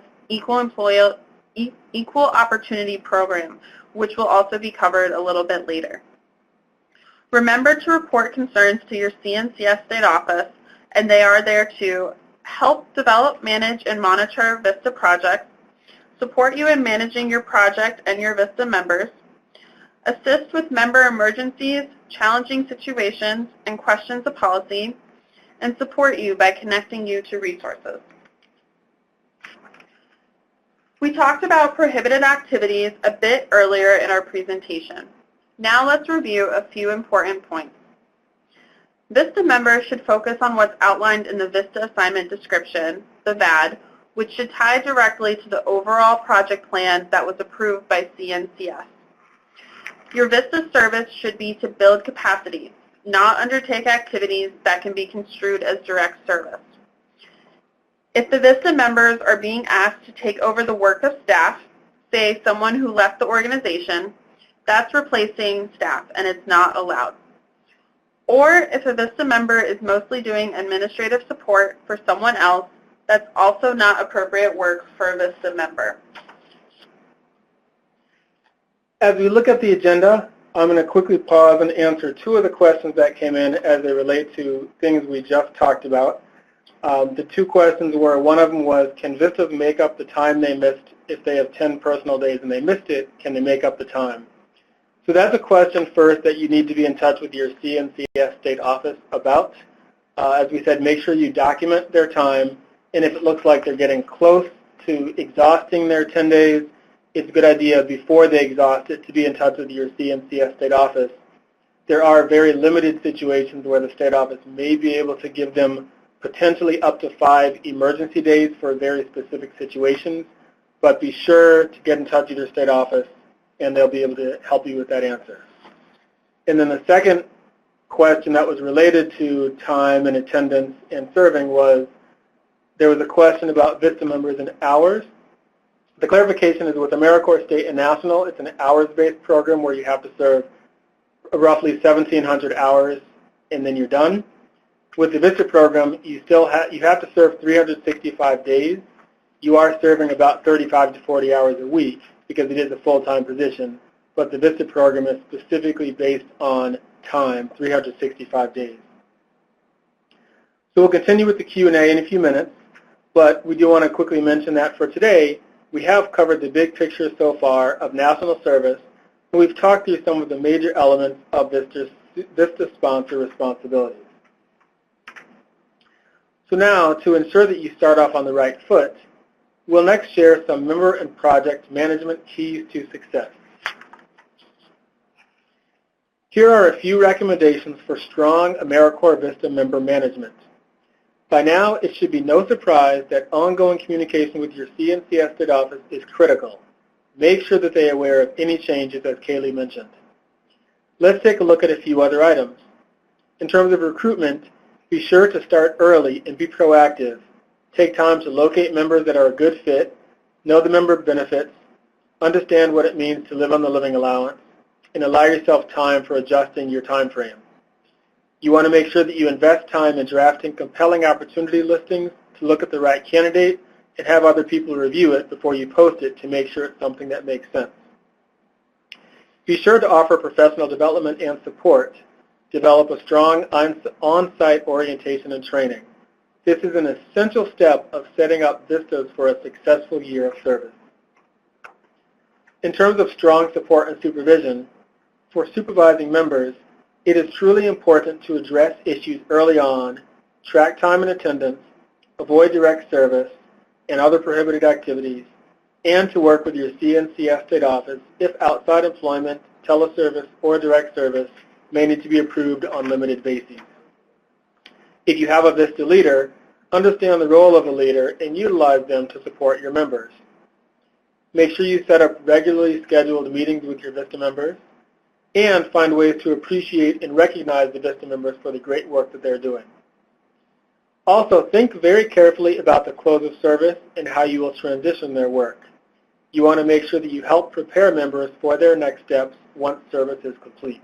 Equal Opportunity Program, which will also be covered a little bit later. Remember to report concerns to your CNCS state office, and they are there to help develop, manage, and monitor VISTA projects, support you in managing your project and your VISTA members, assist with member emergencies, challenging situations, and questions of policy, and support you by connecting you to resources. We talked about prohibited activities a bit earlier in our presentation. Now let's review a few important points. VISTA members should focus on what's outlined in the VISTA assignment description, the VAD, which should tie directly to the overall project plan that was approved by CNCS. Your VISTA service should be to build capacity, not undertake activities that can be construed as direct service. If the VISTA members are being asked to take over the work of staff, say someone who left the organization, that's replacing staff and it's not allowed. Or if a VISTA member is mostly doing administrative support for someone else, that's also not appropriate work for a VISTA member. As we look at the agenda, I'm going to quickly pause and answer two of the questions that came in as they relate to things we just talked about. The two questions were, one of them was, can VISTAs make up the time they missed if they have 10 personal days and they missed it? Can they make up the time? So that's a question first that you need to be in touch with your CNCS state office about. As we said, make sure you document their time, and if it looks like they're getting close to exhausting their 10 days, it's a good idea before they exhaust it to be in touch with your CNCS state office. There are very limited situations where the state office may be able to give them potentially up to 5 emergency days for very specific situations, but be sure to get in touch with your state office and they'll be able to help you with that answer. And then the second question that was related to time and attendance and serving was, there was a question about VISTA members and hours. The clarification is with AmeriCorps State and National, it's an hours-based program where you have to serve roughly 1,700 hours and then you're done. With the VISTA program, you have to serve 365 days. You are serving about 35 to 40 hours a week because it is a full-time position, but the VISTA program is specifically based on time, 365 days. So we'll continue with the Q&A in a few minutes, but we do want to quickly mention that for today, we have covered the big picture so far of national service, and we've talked through some of the major elements of VISTA sponsor responsibilities. So now, to ensure that you start off on the right foot, we'll next share some member and project management keys to success. Here are a few recommendations for strong AmeriCorps VISTA member management. By now, it should be no surprise that ongoing communication with your CNCS state office is critical. Make sure that they are aware of any changes, as Kaylee mentioned. Let's take a look at a few other items. In terms of recruitment, be sure to start early and be proactive. Take time to locate members that are a good fit, know the member benefits, understand what it means to live on the living allowance, and allow yourself time for adjusting your time frame. You want to make sure that you invest time in drafting compelling opportunity listings to look at the right candidate and have other people review it before you post it to make sure it's something that makes sense. Be sure to offer professional development and support. Develop a strong on-site orientation and training. This is an essential step of setting up VISTAs for a successful year of service. In terms of strong support and supervision, for supervising members, it is truly important to address issues early on, track time and attendance, avoid direct service and other prohibited activities, and to work with your CNCF state office if outside employment, teleservice, or direct service may need to be approved on limited bases. If you have a VISTA leader, understand the role of a leader and utilize them to support your members. Make sure you set up regularly scheduled meetings with your VISTA members and find ways to appreciate and recognize the VISTA members for the great work that they're doing. Also, think very carefully about the close of service and how you will transition their work. You want to make sure that you help prepare members for their next steps once service is complete.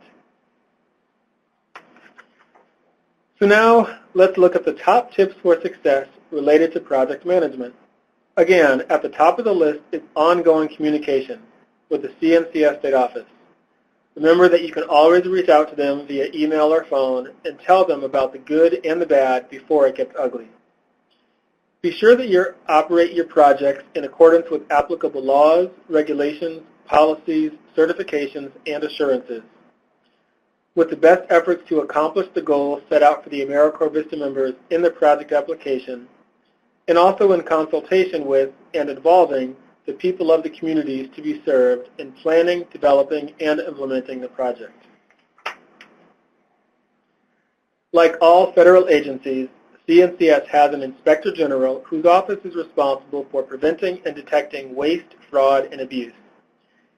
So now, let's look at the top tips for success related to project management. Again, at the top of the list is ongoing communication with the CNCF state office. Remember that you can always reach out to them via email or phone and tell them about the good and the bad before it gets ugly. Be sure that you operate your projects in accordance with applicable laws, regulations, policies, certifications, and assurances. With the best efforts to accomplish the goals set out for the AmeriCorps VISTA members in the project application, and also in consultation with and involving the people of the communities to be served in planning, developing, and implementing the project. Like all federal agencies, CNCS has an Inspector General whose office is responsible for preventing and detecting waste, fraud, and abuse.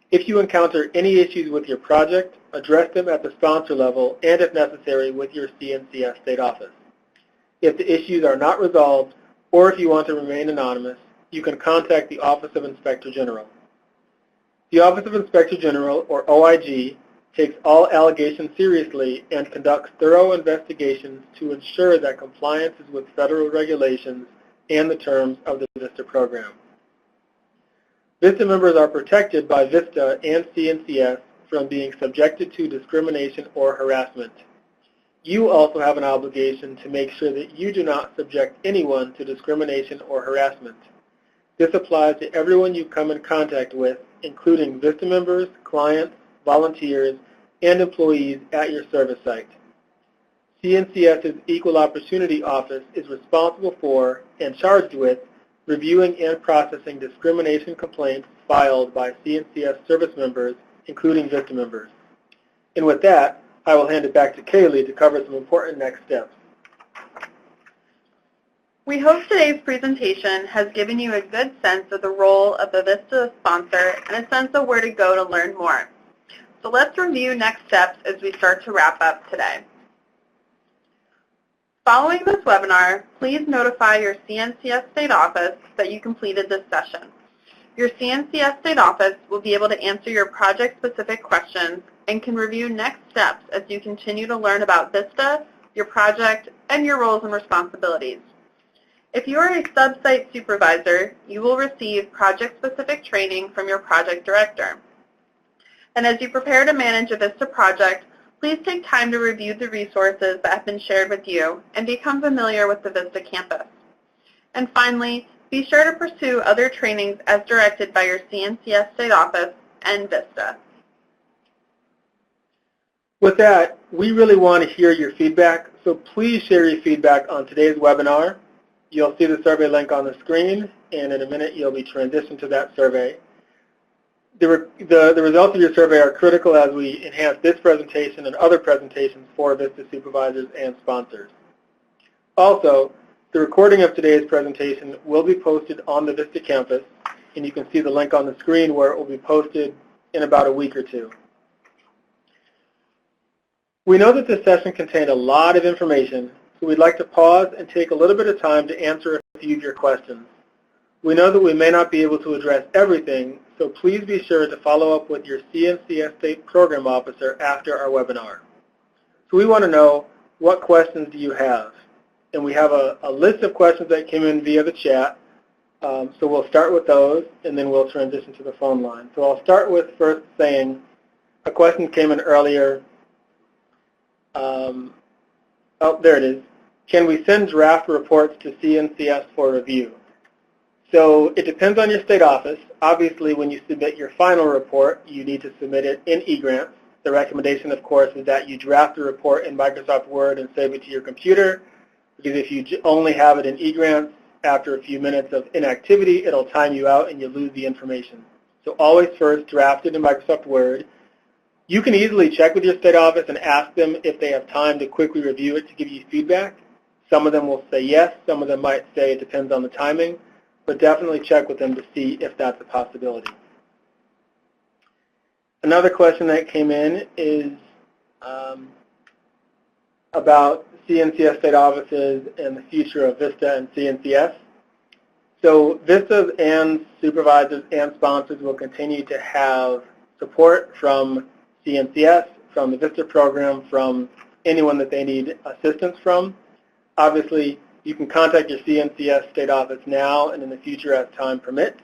If you encounter any issues with your project, address them at the sponsor level and, if necessary, with your CNCS state office. If the issues are not resolved, or if you want to remain anonymous, you can contact the Office of Inspector General. The Office of Inspector General, or OIG, takes all allegations seriously and conducts thorough investigations to ensure that compliance is with federal regulations and the terms of the VISTA program. VISTA members are protected by VISTA and CNCS from being subjected to discrimination or harassment. You also have an obligation to make sure that you do not subject anyone to discrimination or harassment. This applies to everyone you come in contact with, including VISTA members, clients, volunteers, and employees at your service site. CNCS's Equal Opportunity Office is responsible for and charged with reviewing and processing discrimination complaints filed by CNCS service members, including VISTA members. And with that, I will hand it back to Kaylee to cover some important next steps. We hope today's presentation has given you a good sense of the role of the VISTA sponsor and a sense of where to go to learn more. So let's review next steps as we start to wrap up today. Following this webinar, please notify your CNCS state office that you completed this session. Your CNCS state office will be able to answer your project-specific questions and can review next steps as you continue to learn about VISTA, your project, and your roles and responsibilities. If you are a sub-site supervisor, you will receive project-specific training from your project director. And as you prepare to manage a VISTA project, please take time to review the resources that have been shared with you and become familiar with the VISTA campus. And finally, be sure to pursue other trainings as directed by your CNCS state office and VISTA. With that, we really want to hear your feedback, so please share your feedback on today's webinar. You'll see the survey link on the screen, and in a minute you'll be transitioned to that survey. The results of your survey are critical as we enhance this presentation and other presentations for VISTA supervisors and sponsors. Also, the recording of today's presentation will be posted on the VISTA campus, and you can see the link on the screen where it will be posted in about a week or two. We know that this session contained a lot of information, so we'd like to pause and take a little bit of time to answer a few of your questions. We know that we may not be able to address everything, so please be sure to follow up with your CNCS State Program Officer after our webinar. So we want to know, what questions do you have? And we have a list of questions that came in via the chat, so we'll start with those, and then we'll transition to the phone line. So I'll start with first saying, a question came in earlier. Oh, there it is. Can we send draft reports to CNCS for review? So it depends on your state office. Obviously, when you submit your final report, you need to submit it in eGrants. The recommendation, of course, is that you draft the report in Microsoft Word and save it to your computer, because if you only have it in eGrants, after a few minutes of inactivity, it'll time you out and you lose the information. So always first draft it in Microsoft Word. You can easily check with your state office and ask them if they have time to quickly review it to give you feedback. Some of them will say yes, some of them might say it depends on the timing, but definitely check with them to see if that's a possibility. Another question that came in is about CNCS state offices and the future of VISTA and CNCS. So VISTAs and supervisors and sponsors will continue to have support from CNCS, from the VISTA program, from anyone that they need assistance from. Obviously, you can contact your CNCS state office now and in the future as time permits.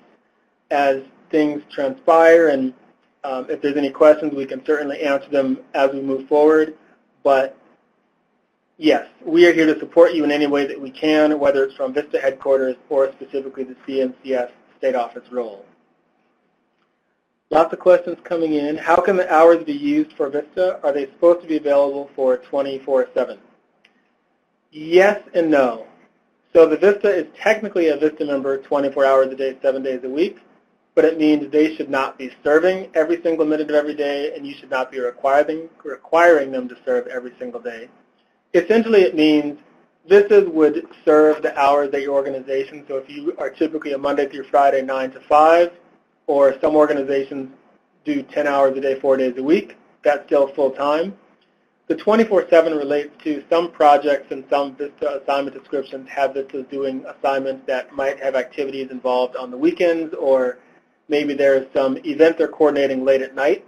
As things transpire and if there's any questions, we can certainly answer them as we move forward. But yes, we are here to support you in any way that we can, whether it's from VISTA headquarters or specifically the CNCS state office role. Lots of questions coming in. How can the hours be used for VISTA? Are they supposed to be available for 24/7? Yes and no. So the VISTA is technically a VISTA member 24 hours a day, 7 days a week, but it means they should not be serving every single minute of every day, and you should not be requiring them to serve every single day. Essentially, it means VISTAs would serve the hours that your organization, so if you are typically a Monday through Friday 9 to 5, or some organizations do 10 hours a day, 4 days a week, that's still full-time. The 24/7 relates to some projects and some VISTA assignment descriptions have VISTAs doing assignments that might have activities involved on the weekends, or maybe there's some event they're coordinating late at night.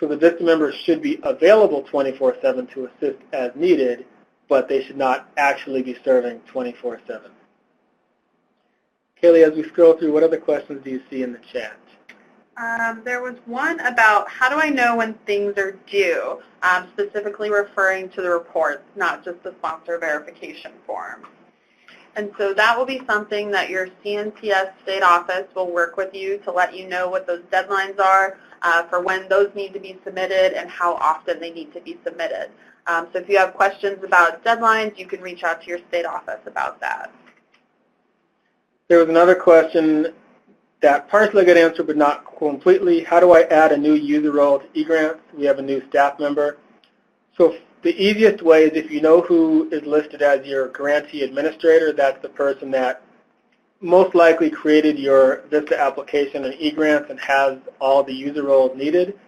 So the VISTA members should be available 24/7 to assist as needed, but they should not actually be serving 24/7. Kaylee, as we scroll through, what other questions do you see in the chat? There was one about how do I know when things are due, specifically referring to the reports, not just the sponsor verification form. And so that will be something that your CNCS state office will work with you to let you know what those deadlines are for when those need to be submitted and how often they need to be submitted. So if you have questions about deadlines, you can reach out to your state office about that. There was another question that partially got answered but not completely. How do I add a new user role to eGrants? We have a new staff member. So the easiest way is if you know who is listed as your grantee administrator, that's the person that most likely created your VISTA application in eGrants and has all the user roles needed.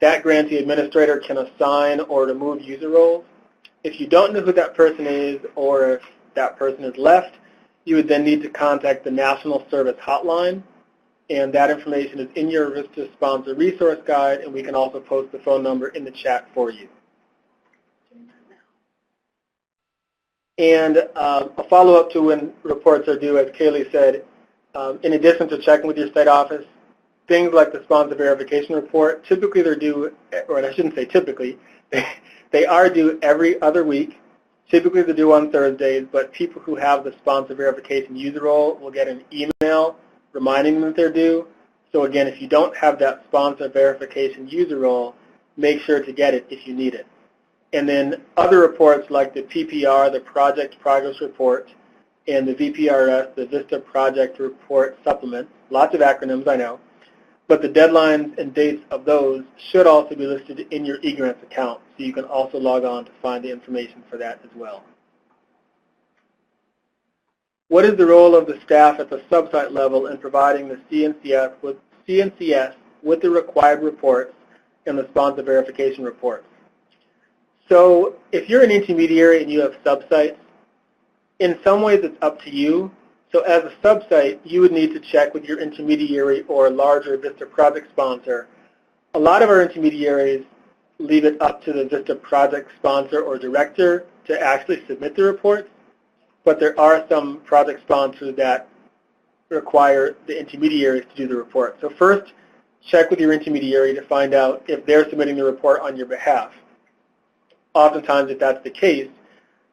That grantee administrator can assign or remove user roles. If you don't know who that person is or if that person is left, you would then need to contact the National Service Hotline, and that information is in your VISTA Sponsor Resource Guide, and we can also post the phone number in the chat for you. And a follow-up to when reports are due, as Kaylee said, in addition to checking with your state office, things like the sponsor verification report, typically they're due, or I shouldn't say typically, they are due every other week. Typically they're due on Thursdays, but people who have the sponsor verification user role will get an email reminding them that they're due. So again, if you don't have that sponsor verification user role, make sure to get it if you need it. And then other reports like the PPR, the Project Progress Report, and the VPRS, the VISTA Project Report Supplement, lots of acronyms, I know, but the deadlines and dates of those should also be listed in your eGrants account, so you can also log on to find the information for that as well. What is the role of the staff at the sub-site level in providing the CNCS with the required reports and the sponsor verification reports? So if you're an intermediary and you have sub-sites, in some ways it's up to you. So as a sub-site, you would need to check with your intermediary or larger VISTA project sponsor. A lot of our intermediaries leave it up to the VISTA project sponsor or director to actually submit the reports, but there are some project sponsors that require the intermediaries to do the report. So first, check with your intermediary to find out if they're submitting the report on your behalf. Oftentimes, if that's the case,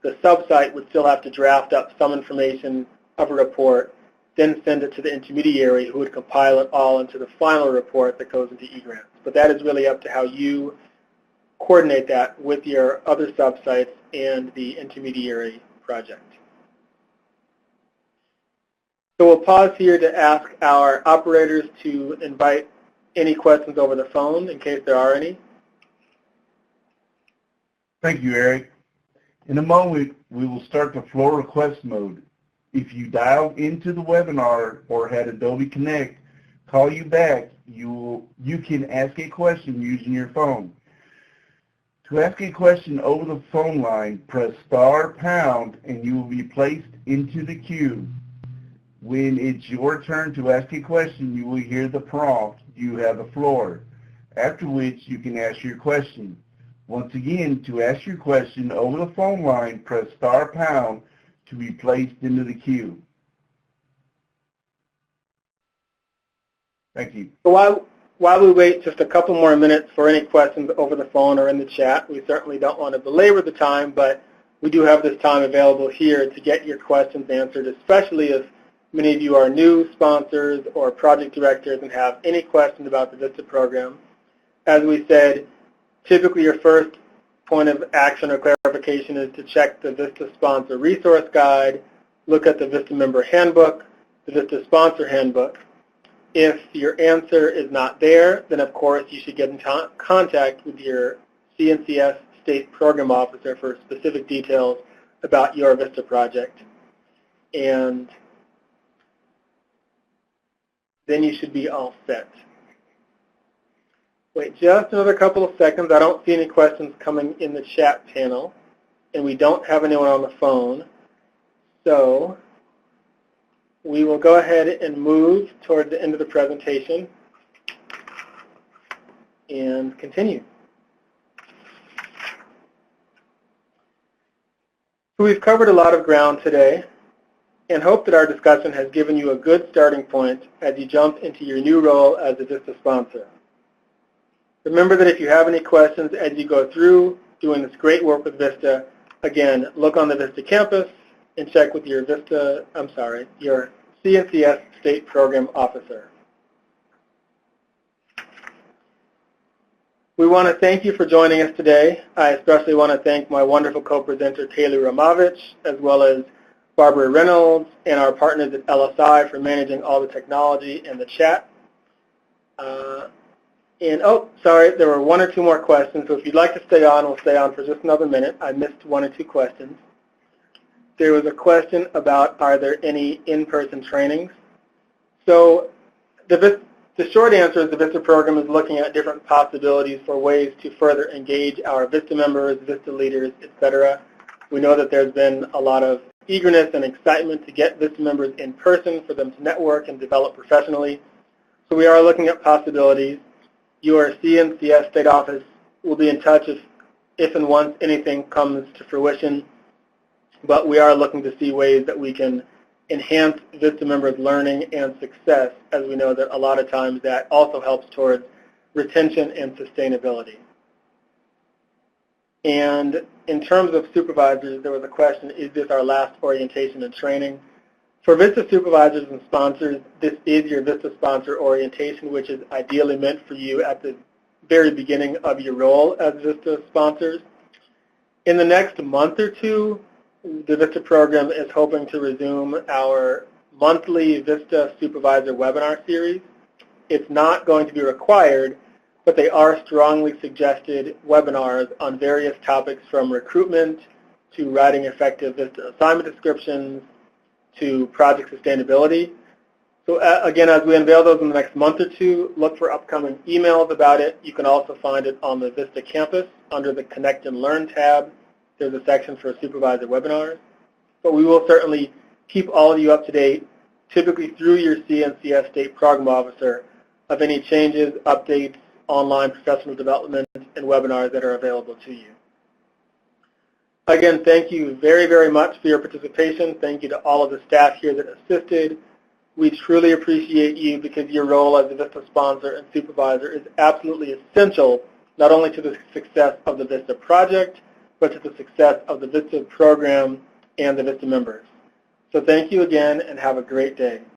the sub-site would still have to draft up some information of a report, then send it to the intermediary who would compile it all into the final report that goes into eGrants. But that is really up to how you coordinate that with your other sub-sites and the intermediary project. So we'll pause here to ask our operators to invite any questions over the phone in case there are any. Thank you, Eric. In a moment, we will start the floor request mode. If you dialed into the webinar or had Adobe Connect call you back, you can ask a question using your phone. To ask a question over the phone line, press *# and you will be placed into the queue. When it's your turn to ask a question, you will hear the prompt, "You have the floor," after which you can ask your question. Once again, to ask your question over the phone line, press *# to be placed into the queue. Thank you. So while we wait just a couple more minutes for any questions over the phone or in the chat, we certainly don't want to belabor the time, but we do have this time available here to get your questions answered, especially if many of you are new sponsors or project directors and have any questions about the VISTA program. As we said, typically your first point of action or clarification is to check the VISTA sponsor resource guide, look at the VISTA member handbook, the VISTA sponsor handbook. If your answer is not there, then of course you should get in contact with your CNCS state program officer for specific details about your VISTA project. And then you should be all set. Wait just another couple of seconds. I don't see any questions coming in the chat panel, and we don't have anyone on the phone. So we will go ahead and move toward the end of the presentation and continue. So we've covered a lot of ground today and hope that our discussion has given you a good starting point as you jump into your new role as a VISTA sponsor. Remember that if you have any questions as you go through doing this great work with VISTA, again, look on the VISTA campus and check with your your CNCS State Program Officer. We want to thank you for joining us today. I especially want to thank my wonderful co-presenter, Taylor Ramovich, as well as Barbara Reynolds and our partners at LSI for managing all the technology and the chat. There were one or two more questions, so if you'd like to stay on, we'll stay on for just another minute. I missed one or two questions. There was a question about, are there any in-person trainings? So the short answer is the VISTA program is looking at different possibilities for ways to further engage our VISTA members, VISTA leaders, etc. We know that there's been a lot of eagerness and excitement to get VISTA members in person for them to network and develop professionally. So we are looking at possibilities. Your CNCS state office will be in touch if and once anything comes to fruition, but we are looking to see ways that we can enhance VISTA members' learning and success, as we know that a lot of times that also helps towards retention and sustainability. And in terms of supervisors, there was a question, is this our last orientation and training? For VISTA supervisors and sponsors, this is your VISTA sponsor orientation, which is ideally meant for you at the very beginning of your role as VISTA sponsors. In the next month or two, the VISTA program is hoping to resume our monthly VISTA supervisor webinar series. It's not going to be required, but they are strongly suggested webinars on various topics from recruitment to writing effective VISTA assignment descriptions to project sustainability. So again, as we unveil those in the next month or two, look for upcoming emails about it. You can also find it on the VISTA campus under the Connect and Learn tab. There's a section for supervisor webinars. But we will certainly keep all of you up to date, typically through your CNCS State Program Officer, of any changes, updates, online professional development, and webinars that are available to you. Again, thank you very, very much for your participation. Thank you to all of the staff here that assisted. We truly appreciate you because your role as a VISTA sponsor and supervisor is absolutely essential, not only to the success of the VISTA project, but to the success of the VISTA program and the VISTA members. So thank you again and have a great day.